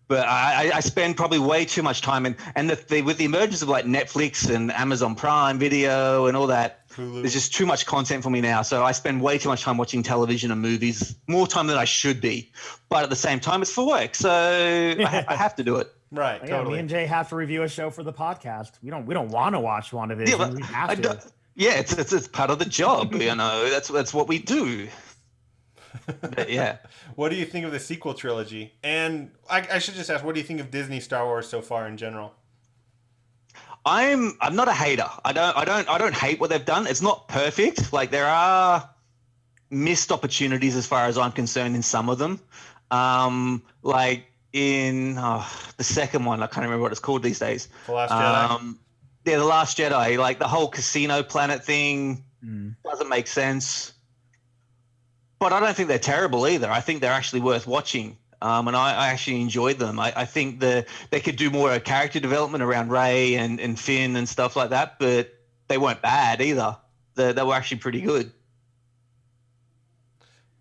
But I spend probably way too much time with the emergence of like Netflix and Amazon Prime Video and all that, Hulu. There's just too much content for me now. So I spend way too much time watching television and movies, more time than I should be. But at the same time, it's for work, so I have to do it. Right, Yeah, totally. me and Jay have to review a show for the podcast. We don't want to watch WandaVision. We have to. Yeah, it's part of the job. That's what we do. But yeah. What do you think of the sequel trilogy? And I should just ask, what do you think of Disney Star Wars so far in general? I'm not a hater. I don't hate what they've done. It's not perfect. Like, there are missed opportunities as far as I'm concerned in some of them. Like in the second one, I can't remember what it's called these days. The Last Jedi. Yeah, The Last Jedi. Like, the whole casino planet thing doesn't make sense. But I don't think they're terrible either. I think they're actually worth watching. And I actually enjoyed them. I think they could do more character development around Rey and Finn and stuff like that, but they weren't bad either. They were actually pretty good.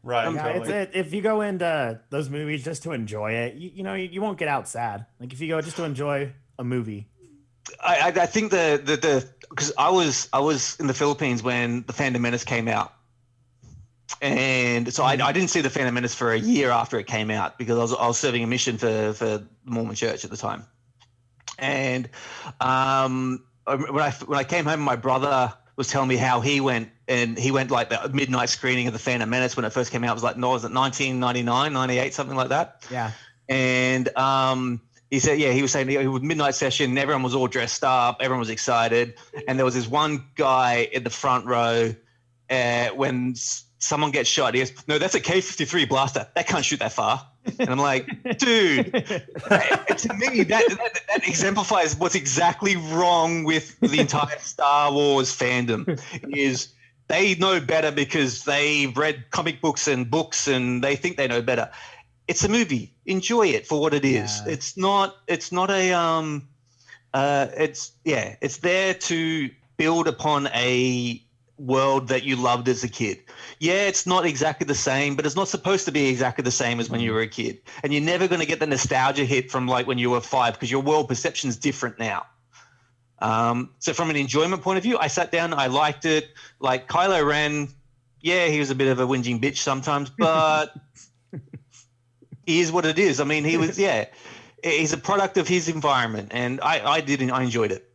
Right. Yeah, totally. if you go into those movies just to enjoy it, you won't get out sad. Like, if you go just to enjoy a movie. I think because I was in the Philippines when the Phantom Menace came out. And so I didn't see the Phantom Menace for a year after it came out because I was serving a mission for the Mormon Church at the time. And when I came home, my brother was telling me how he went like the midnight screening of the Phantom Menace when it first came out. It was like, no, was it 1999, 98, something like that? Yeah. And he said, yeah, he was saying it was midnight session. Everyone was all dressed up. Everyone was excited. And there was this one guy in the front row when someone gets shot. He goes, no, that's a K-53 blaster. That can't shoot that far. And I'm like, dude, to me, that exemplifies what's exactly wrong with the entire Star Wars fandom is they know better because they've read comic books and they think they know better. It's a movie. Enjoy it for what it is. Yeah. It's there to build upon a world that you loved as a kid. Yeah, it's not exactly the same, but it's not supposed to be exactly the same as when you were a kid. And you're never going to get the nostalgia hit from like when you were 5 because your world perception is different now. So from an enjoyment point of view, I sat down, I liked it. Like Kylo Ren, yeah, he was a bit of a whinging bitch sometimes, but he is what it is. I mean, he was, yeah. he's a product of his environment, and I enjoyed it.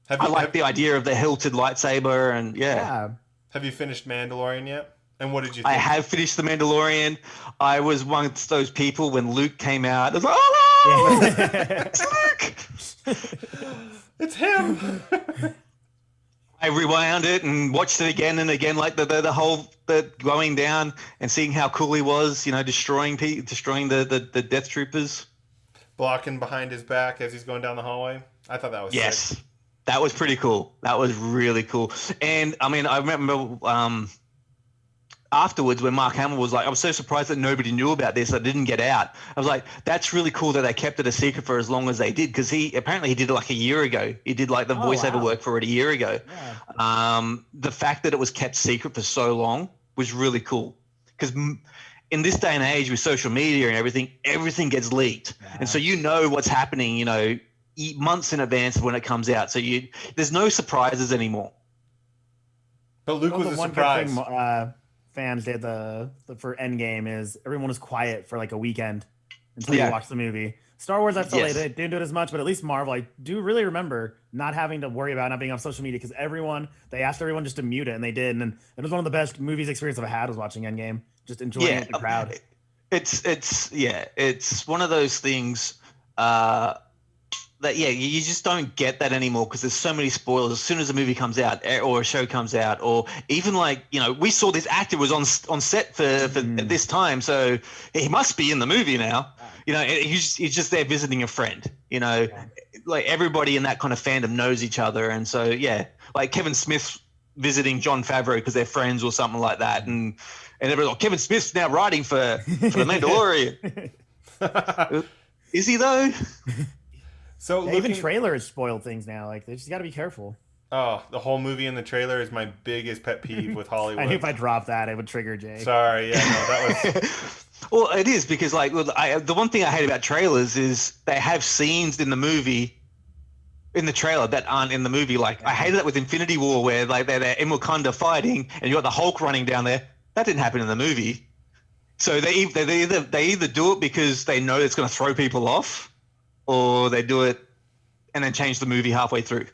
I like the idea of the hilted lightsaber, and yeah. Have you finished Mandalorian yet? And what did you think? I have finished The Mandalorian. I was amongst those people when Luke came out. I was like, oh no! It's Luke! It's him! I rewound it and watched it again and again, like the whole going down and seeing how cool he was, destroying the Death Troopers. Blocking behind his back as he's going down the hallway. I thought that was sick. That was pretty cool. That was really cool. And I mean, I remember afterwards when Mark Hamill was like, I was so surprised that nobody knew about this. I didn't get out. I was like, that's really cool that they kept it a secret for as long as they did, because he did it like a year ago. He did like the voiceover work for it a year ago. Yeah. The fact that it was kept secret for so long was really cool, because in this day and age with social media and everything gets leaked. Yeah. And so what's happening, months in advance of when it comes out. So there's no surprises anymore. But Luke was a surprise. Fans did for Endgame is everyone was quiet for like a weekend until you watch the movie. Star Wars, I feel like they didn't do it as much, but at least Marvel, I do really remember not having to worry about not being on social media, because they asked everyone just to mute it, and they did, and it was one of the best movies experience I've had was watching Endgame, just enjoying it with the crowd. It's one of those things that you just don't get that anymore, because there's so many spoilers as soon as a movie comes out or a show comes out, or even like we saw this actor was on set for this time, so he must be in the movie now. He's just there visiting a friend. Like everybody in that kind of fandom knows each other, and so like Kevin Smith visiting Jon Favreau because they're friends or something like that, and everybody's like, Kevin Smith's now writing for the Mandalorian. Is he though? So even trailers spoil things now. Like, they just got to be careful. Oh, the whole movie and the trailer is my biggest pet peeve with Hollywood. I knew if I dropped that, it would trigger Jay. Sorry, that was. Well, it is, because like the one thing I hate about trailers is they have scenes in the trailer that aren't in the movie. Like I hated that with Infinity War, where like they're in Wakanda fighting and you got the Hulk running down there. That didn't happen in the movie. So they either do it because they know it's going to throw people off, or they do it and then change the movie halfway through.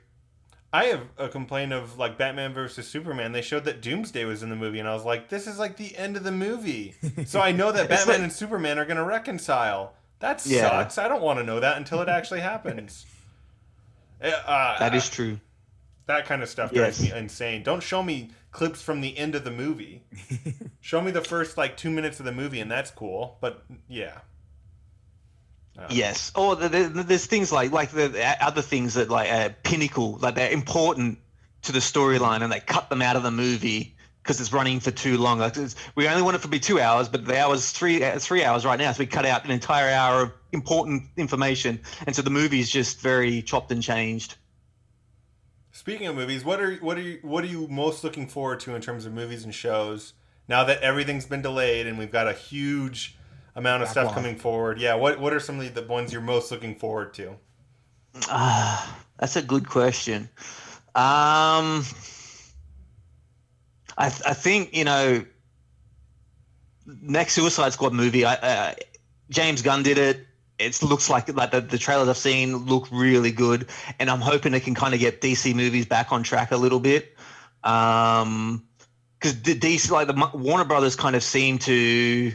I have a complaint of like Batman versus Superman. They showed that Doomsday was in the movie, and I was like, this is like the end of the movie. So I know that Batman and Superman are going to reconcile. That sucks. I don't want to know that until it actually happens. That is true. That kind of stuff drives me insane. Don't show me clips from the end of the movie. Show me the first like 2 minutes of the movie, and that's cool. But yeah. Yes. Or there's things like the other things that like pinnacle, like they're important to the storyline, and they cut them out of the movie because it's running for too long. Like we only want it to be 2 hours, but the hour's 3 hours right now, so we cut out an entire hour of important information, and so the movie is just very chopped and changed. Speaking of movies, what are you most looking forward to in terms of movies and shows now that everything's been delayed and we've got a huge amount of stuff coming forward? Yeah, what are some of the ones you're most looking forward to? That's a good question. I think next Suicide Squad movie. James Gunn did it. It looks like the trailers I've seen look really good, and I'm hoping it can kind of get DC movies back on track a little bit. Because DC, like the Warner Brothers, kind of seem to.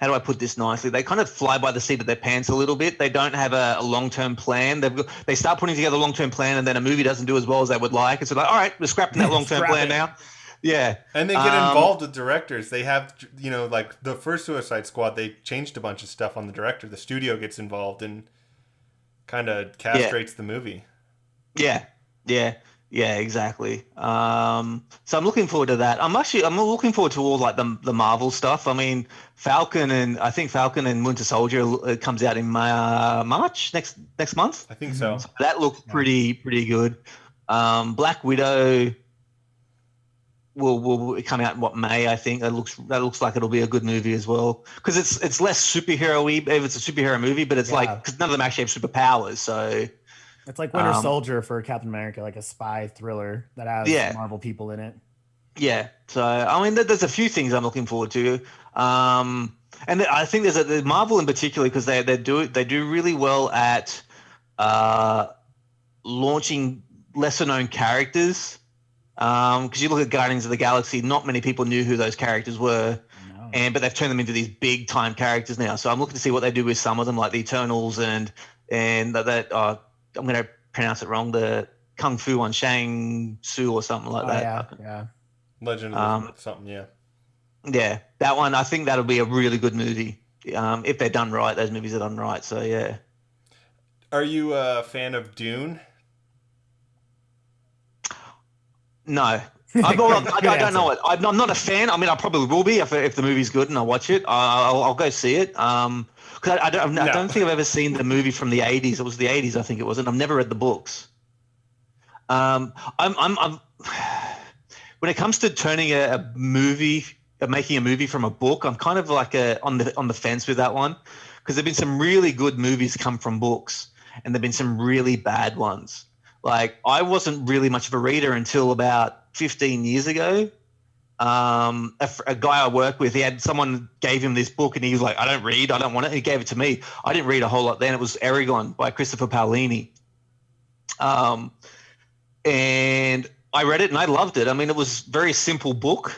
How do I put this nicely? They kind of fly by the seat of their pants a little bit. They don't have a long-term plan. They start putting together a long-term plan, and then a movie doesn't do as well as they would like. And so, like, all right, we're scrapping that long-term plan now. Yeah. And they get involved with directors. They have, like the first Suicide Squad, they changed a bunch of stuff on the director. The studio gets involved and kind of castrates the movie. Yeah, exactly. So I'm looking forward to that. I'm looking forward to all like the Marvel stuff. I mean, Falcon and Winter Soldier comes out in March next month. I think so. That looks pretty good. Black Widow will come out in May, I think. That looks like it'll be a good movie as well, because it's less superhero-y if it's a superhero movie, but it's like, because none of them actually have superpowers, so. It's like Winter Soldier for Captain America, like a spy thriller that has Marvel people in it. Yeah. So, I mean, there's a few things I'm looking forward to. And I think there's Marvel in particular, because they do really well at launching lesser known characters. Because you look at Guardians of the Galaxy, not many people knew who those characters were, but they've turned them into these big time characters now. So I'm looking to see what they do with some of them, like the Eternals and that I'm going to pronounce it wrong, the Kung Fu on Shang Tzu or something like that. Yeah. Legend of something, yeah. Yeah, that one, I think that'll be a really good movie. If they're done right, those movies are done right. So, yeah. Are you a fan of Dune? No. I don't know it. I'm not a fan. I mean, I probably will be if the movie's good and I watch it. I'll go see it. Because I don't think I've ever seen the movie from the 80s. It was the 80s, I think it was, and I've never read the books. I'm when it comes to turning making a movie from a book, I'm kind of like on the fence with that one, because there've been some really good movies come from books, and there've been some really bad ones. Like, I wasn't really much of a reader until about 15 years ago. A guy I work with, someone gave him this book, and he was like, "I don't read, I don't want it." And he gave it to me. I didn't read a whole lot then. It was Eragon by Christopher Paolini. And I read it and I loved it. I mean, it was a very simple book.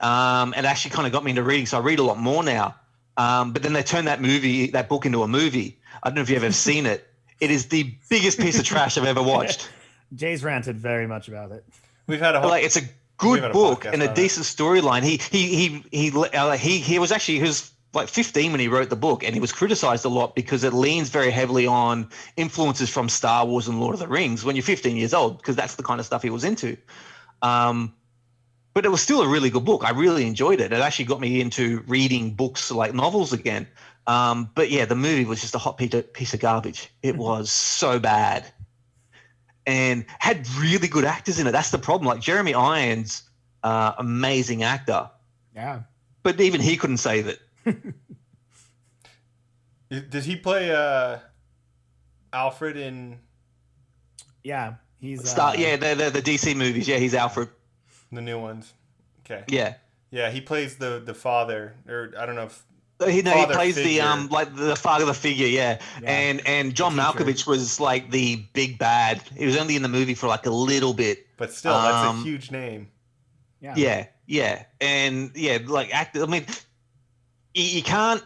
And it actually kind of got me into reading, so I read a lot more now. But then they turned that book into a movie. I don't know if you've ever seen it. It is the biggest piece of trash I've ever watched. Jay's ranted very much about it. We've had a whole, it's a good book and a decent storyline. He was like 15 when he wrote the book, and he was criticized a lot because it leans very heavily on influences from Star Wars and Lord of the Rings when you're 15 years old, because that's the kind of stuff he was into. But it was still a really good book. I really enjoyed it. It actually got me into reading books like novels again. But yeah, the movie was just a hot piece of garbage. It was so bad, and had really good actors in it. That's the problem. Like Jeremy Irons, amazing actor. Yeah. But even he couldn't save it. Did he play Alfred in? Yeah, he's the DC movies. Yeah, he's Alfred. The new ones. Okay. Yeah. Yeah, he plays the father, or I don't know if he plays figure. the father figure, yeah. And John Malkovich was like the big bad. He was only in the movie for like a little bit. But still, that's a huge name. Yeah. And yeah, like actor, I mean, you can't,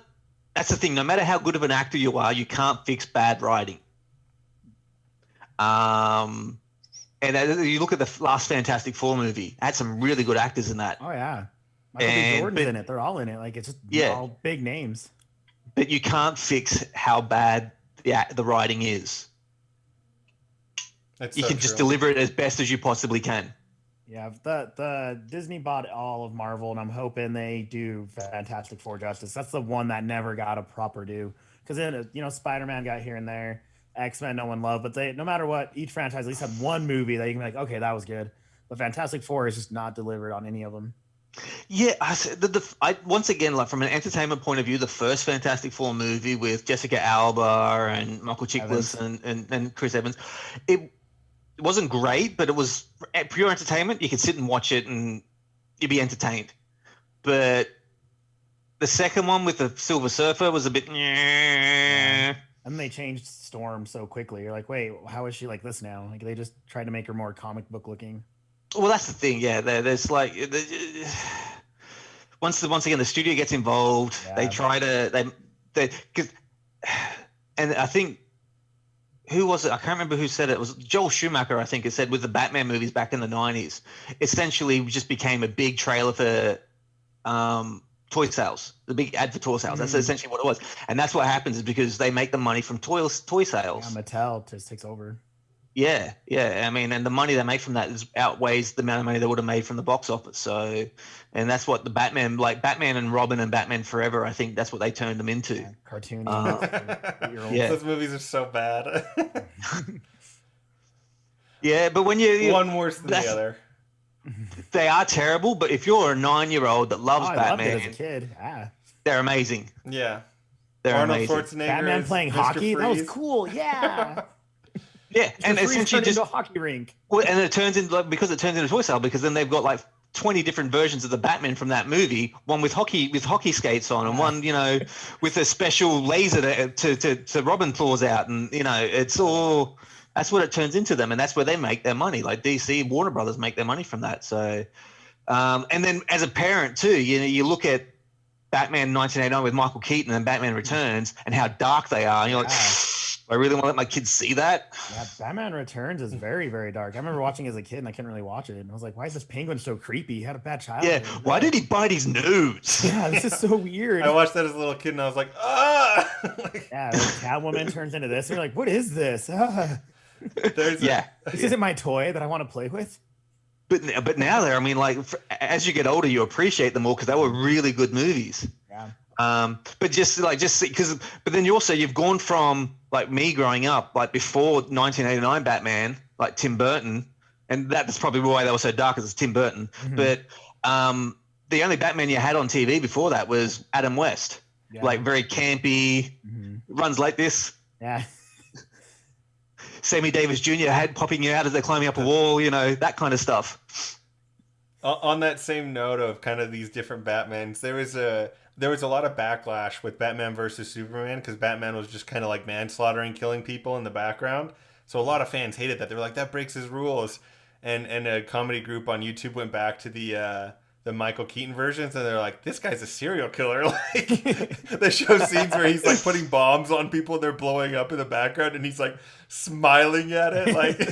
that's the thing, no matter how good of an actor you are, you can't fix bad writing. And you look at the last Fantastic Four movie, it had some really good actors in that. Oh, yeah. Michael B. Jordan's in it. They're all in it. Like, it's just all big names. But you can't fix how bad the writing is. You can just deliver it as best as you possibly can. Yeah, the Disney bought all of Marvel, and I'm hoping they do Fantastic Four justice. That's the one that never got a proper due. Because then, Spider-Man got here and there. X-Men, no one loved, but no matter what, each franchise at least had one movie that you can be like, okay, that was good. But Fantastic Four is just not delivered on any of them. Yeah, once again, like from an entertainment point of view, the first Fantastic Four movie with Jessica Alba and Michael Chiklis and Chris Evans, it wasn't great, but it was pure entertainment. You could sit and watch it and you'd be entertained. But the second one with the Silver Surfer was a bit. Yeah. And they changed Storm so quickly. You're like, wait, how is she like this now? Like, they just tried to make her more comic book looking. Well, that's the thing. Yeah, there's like once again the studio gets involved, they try to and I think who was it? I can't remember who said it. It was Joel Schumacher, I think, it said with the Batman movies back in the 90s, essentially just became a big trailer for toy sales, the big ad for toy sales. That's essentially what it was. And that's what happens is because they make the money from toy sales. Yeah, Mattel just takes over. Yeah. I mean, and the money they make from that outweighs the amount of money they would have made from the box office. So, and that's what the Batman and Robin and Batman Forever, I think that's what they turned them into. Yeah, cartoony. Those movies are so bad. Yeah, but when you one worse than the other. They are terrible, but if you're a 9-year-old that loves Batman, I loved it as a kid. They're amazing. Yeah, they're Arnold amazing. Schwarzenegger Batman playing Mr. hockey, Freeze. that was cool. Yeah, yeah, and essentially just into a hockey rink. Well, and it turns into because it turns into a toy sale because then they've got like 20 different versions of the Batman from that movie, one with hockey skates on, and one, with a special laser to Robin claws out, and it's all, that's what it turns into them, and that's where they make their money. Like DC, Warner Brothers make their money from that. So, and then as a parent too, you look at Batman 1989 with Michael Keaton and Batman Returns, and how dark they are, and you're like, I really want to let my kids see that. Yeah, Batman Returns is very, very dark. I remember watching as a kid and I couldn't really watch it. And I was like, why is this penguin so creepy? He had a bad childhood. Yeah, why did he bite his nose? Yeah, this is so weird. I watched that as a little kid and I was like, ah! Yeah, Catwoman turns into this. And you're like, what is this? Ah. This isn't my toy that I want to play with. But now as you get older, you appreciate them more because they were really good movies. Yeah. But but then you've gone from like me growing up, like before 1989 Batman, like Tim Burton, and that's probably why they were so dark, because it's Tim Burton. Mm-hmm. But the only Batman you had on TV before that was Adam West, like very campy, runs like this. Yeah. Sammy Davis Jr. had popping out as they're climbing up a wall, that kind of stuff. On that same note of kind of these different Batmans, there was a lot of backlash with Batman versus Superman, because Batman was just kind of like manslaughtering, killing people in the background. So a lot of fans hated that. They were like, that breaks his rules. And a comedy group on YouTube went back to the Michael Keaton versions, and they're like, this guy's a serial killer. Like, they show scenes where he's like putting bombs on people and they're blowing up in the background, and he's like smiling at it. Like,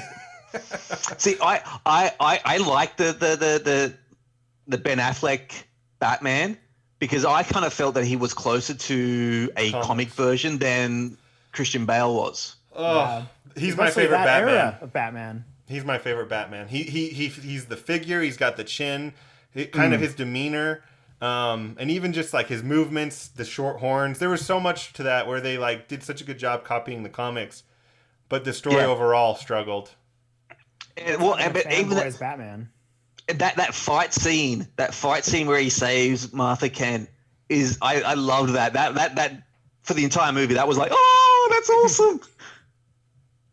see, I like the Ben Affleck Batman, because I kind of felt that he was closer to a comic version than Christian Bale was. Oh, he's my favorite Batman. Era of Batman. He's my favorite Batman. He's the figure. He's got the chin, kind of his demeanor, and even just like his movements, the short horns. There was so much to that where they like did such a good job copying the comics, but the story overall struggled. But even as Batman. That fight scene where he saves Martha Kent is, I loved that. That for the entire movie, that was like, oh, that's awesome.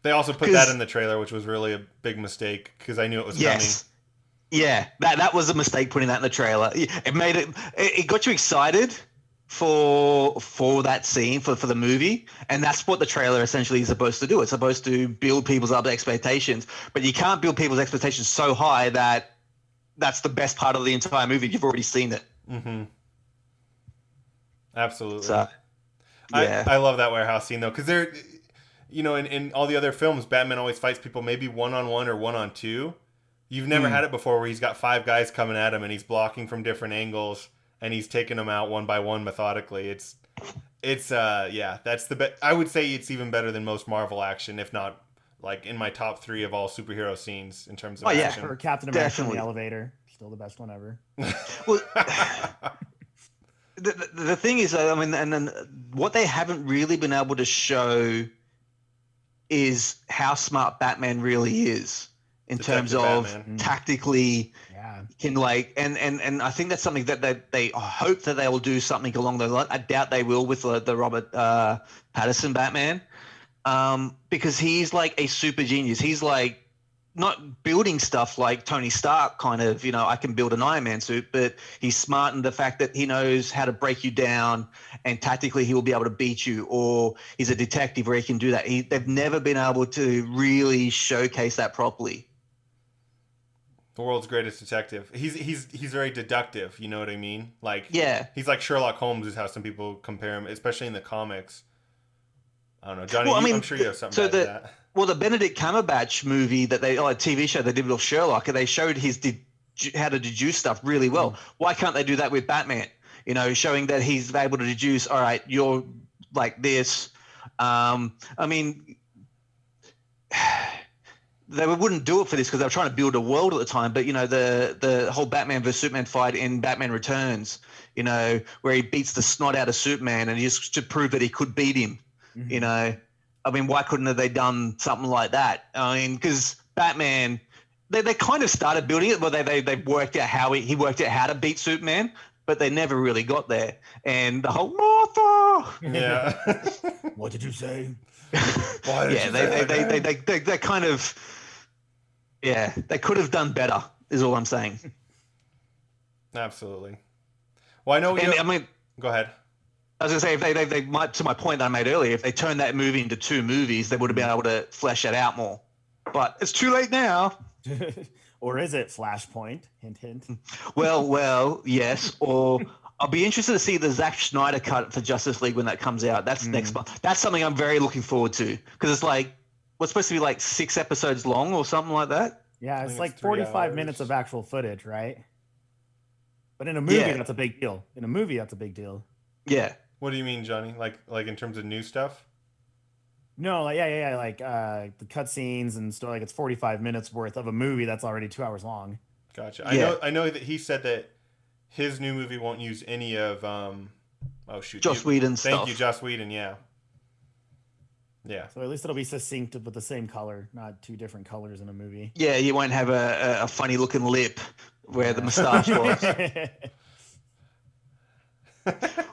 They also put that in the trailer, which was really a big mistake, because I knew it was coming. Yeah, that was a mistake, putting that in the trailer. It got you excited for that scene, for the movie, and that's what the trailer essentially is supposed to do. It's supposed to build people's expectations, but you can't build people's expectations so high that that's the best part of the entire movie. You've already seen it. Mm-hmm. Absolutely. So, yeah. I love that warehouse scene though, because they're, in all the other films, Batman always fights people maybe 1-on-1 or 1-on-2. You've never had it before where he's got 5 guys coming at him and he's blocking from different angles and he's taking them out one by one methodically. It's that's the best. I would say it's even better than most Marvel action, if not like in my top 3 of all superhero scenes in terms of action. For Captain America in the elevator, still the best one ever. Well, the thing is, and then what they haven't really been able to show is how smart Batman really is in terms of tactically. Can and I think that's something that they hope that they will do something along those lines. I doubt they will with the Robert Pattinson Batman, because he's like a super genius. He's like not building stuff like Tony Stark kind of, I can build an Iron Man suit, but he's smart in the fact that he knows how to break you down, and tactically he will be able to beat you, or he's a detective where he can do that. They've never been able to really showcase that properly. The world's greatest detective. He's very deductive. You know what I mean? Like, yeah, he's like Sherlock Holmes is how some people compare him, especially in the comics. I don't know, Johnny. I'm sure you have something to that. Well, the Benedict Cumberbatch movie that a TV show they did with Sherlock, they showed how to deduce stuff really well. Why can't they do that with Batman? Showing that he's able to deduce. All right, you're like this. They wouldn't do it for this because they were trying to build a world at the time. But the whole Batman versus Superman fight in Batman Returns, where he beats the snot out of Superman, and just to prove that he could beat him. Why couldn't have they done something like that? Because Batman, they kind of started building it, but they worked out how he worked out how to beat Superman, but they never really got there. And the whole Martha. Yeah. What did you say? They kind of, they could have done better, is all I'm saying. Absolutely. Well, I know. And, I mean, go ahead. I was gonna say if they might, to my point that I made earlier, if they turned that movie into 2 movies, they would have been able to flesh it out more. But it's too late now. Or is it Flashpoint? Hint, hint. Well, yes. Or I'll be interested to see the Zack Snyder cut for Justice League when that comes out. That's next month. That's something I'm very looking forward to because it's like what's supposed to be like 6 episodes long or something like that. Yeah, I it's think like it's 3 45 hours. minutes of actual footage, right? But in a movie, Yeah. that's a big deal. In a movie, that's a big deal. Yeah. What do you mean, Johnny? Like in terms of new stuff? No, like yeah, like the cutscenes and stuff. Like it's 45 minutes worth of a movie that's already 2 hours long. Gotcha. Yeah. I know that he said that his new movie won't use any of Joss Whedon's Thank stuff. you, Joss Whedon. Yeah. So at least it'll be succinct with the same color, not 2 different colors in a movie. Yeah, you won't have a funny looking lip where the moustache was.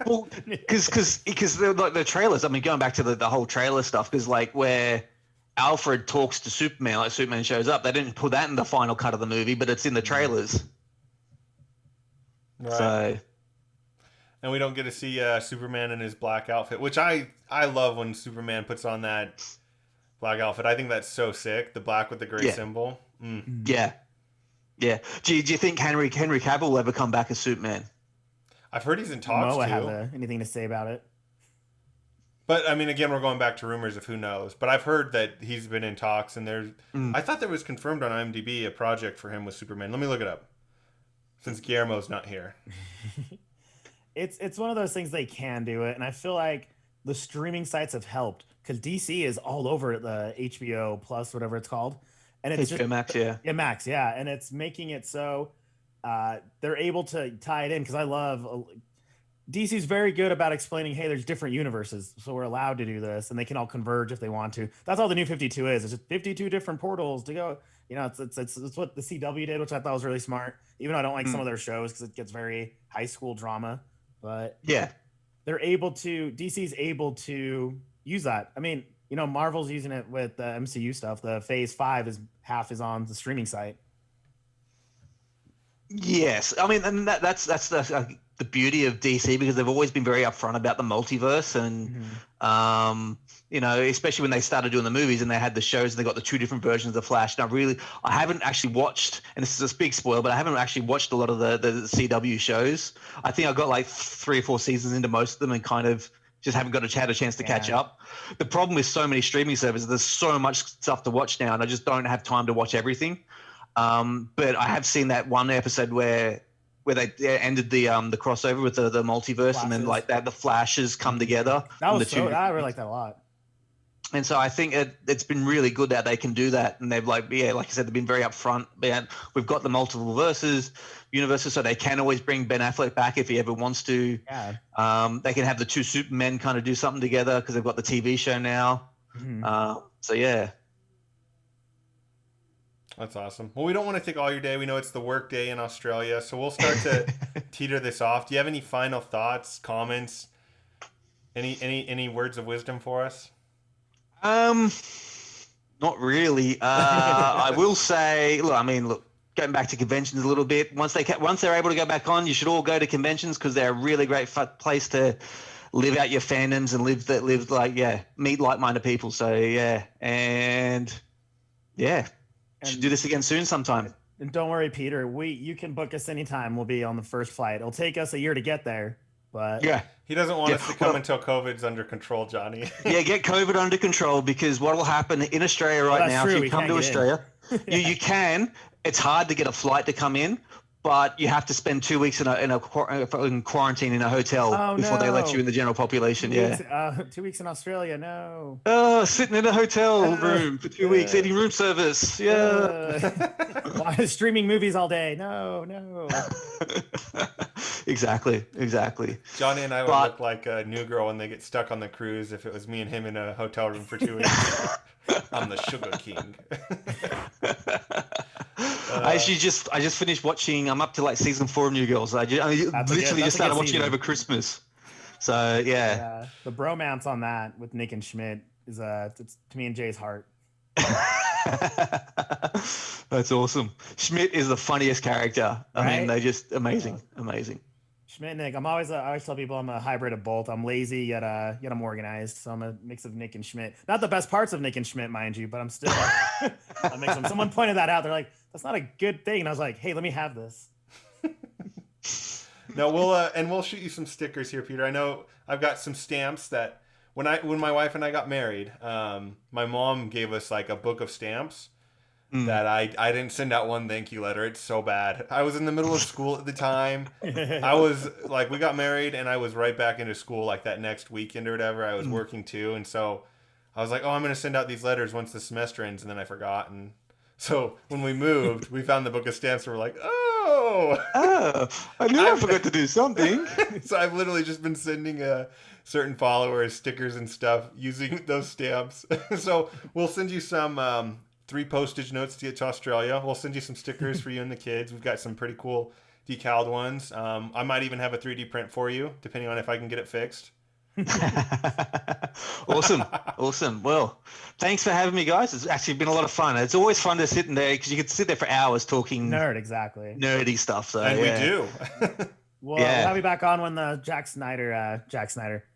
Well, because the trailers. I mean, going back to the whole trailer stuff, because like where Alfred talks to Superman, like Superman shows up, they didn't put that in the final cut of the movie, but it's in the trailers. Right. So And we don't get to see Superman in his black outfit, which I love when Superman puts on that black outfit. I think that's so sick. The black with the gray symbol. yeah. Do you think Henry Cavill will ever come back as Superman? I've heard he's in talks Moa too. have anything to say about it? But I mean, again, we're going back to rumors of who knows. But I've heard that he's been in talks, and there's. I thought there was confirmed on IMDb a project for him with Superman. Let me look it up, since Guillermo's not here. It's one of those things they can do it, and I feel like the streaming sites have helped because DC is all over the HBO Plus, whatever it's called, and it's HBO Max, yeah. Yeah, Max, yeah, and it's making it so they're able to tie it in because I love DC's very good about explaining, hey, there's different universes, so we're allowed to do this, and they can all converge if they want to. That's all the New 52 is. It's just 52 different portals to go. You know, it's what the CW did, which I thought was really smart. Even though I don't like some of their shows because it gets very high school drama, but Yeah. DC's able to use that. I mean, you know, Marvel's using it with the MCU stuff. The Phase 5 is half on the streaming site. Yes, I mean, and that's the beauty of DC because they've always been very upfront about the multiverse, and you know, especially when they started doing the movies and they had the shows and they got the 2 different versions of the Flash. And I haven't actually watched, and this is a big spoil, but I haven't actually watched a lot of the CW shows. I think I got like 3 or 4 seasons into most of them and kind of just haven't had a chance to catch up. The problem with so many streaming services, there's so much stuff to watch now, and I just don't have time to watch everything. But I have seen that one episode where they ended the crossover with the multiverse, Flashes. And then like that the Flashes come together. That was I really like that a lot. And so I think it's been really good that they can do that, and they've like I said, they've been very upfront. We've got the multiple universes, so they can always bring Ben Affleck back if he ever wants to. Yeah. They can have the 2 Supermen kind of do something together because they've got the TV show now. So yeah. That's awesome. Well, we don't want to take all your day. We know it's the work day in Australia, so we'll start to teeter this off. Do you have any final thoughts, comments, any words of wisdom for us? Not really. I will say, look, going back to conventions a little bit. Once they're able to go back on, you should all go to conventions because they're a really great place to live out your fandoms and meet like-minded people. So yeah, and yeah. Should do this again soon sometime. And don't worry, Peter. You can book us anytime. We'll be on the first flight. It'll take us a year to get there, but yeah, he doesn't want us to come until COVID's under control, Johnny. Yeah, get COVID under control because what will happen in Australia right now? True. If you come to Australia, you can. It's hard to get a flight to come in, but you have to spend 2 weeks in quarantine in a hotel before they let you in the general population. 2 weeks in Australia. No. Oh, sitting in a hotel room for 2 weeks, eating room service. Yeah. Streaming movies all day. No. Exactly. Johnny and I would look like a new girl when they get stuck on the cruise if it was me and him in a hotel room for 2 weeks. I'm the Sugar King. I just finished watching. I'm up to like season 4 of New Girls. I literally just started watching it over Christmas. So yeah. The bromance on that with Nick and Schmidt is it's to me and Jay's heart. That's awesome. Schmidt is the funniest character. I mean, Right? they just amazing. Schmidt and Nick. I always tell people I'm a hybrid of both. I'm lazy yet I'm organized. So I'm a mix of Nick and Schmidt. Not the best parts of Nick and Schmidt, mind you, but I'm still a mix of them. Someone pointed that out. They're like, that's not a good thing. And I was like, hey, let me have this. No, we'll shoot you some stickers here, Peter. I know I've got some stamps that when my wife and I got married, my mom gave us like a book of stamps that I didn't send out one thank you letter. It's so bad. I was in the middle of school at the time. I was like, we got married and I was right back into school like that next weekend or whatever. I was working too, and so I was like, oh, I'm gonna send out these letters once the semester ends, and then I forgot. And so when we moved, we found the book of stamps and we're like, Oh, I knew I forgot to do something. So I've literally just been sending certain followers stickers and stuff using those stamps. So we'll send you some 3 postage notes to get to Australia. We'll send you some stickers for you and the kids. We've got some pretty cool decaled ones. I might even have a 3D print for you, depending on if I can get it fixed. Awesome. Well, thanks for having me, guys. It's actually been a lot of fun. It's always fun to sit in there because you can sit there for hours talking nerdy stuff. So and we do. We'll have you back on when the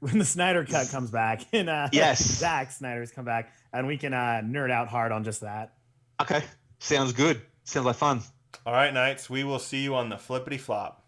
when the Snyder cut comes back and yes, Zack Snyder's come back and we can nerd out hard on just that. Okay, sounds good. Sounds like fun. All right, Knights. We will see you on the flippity flop.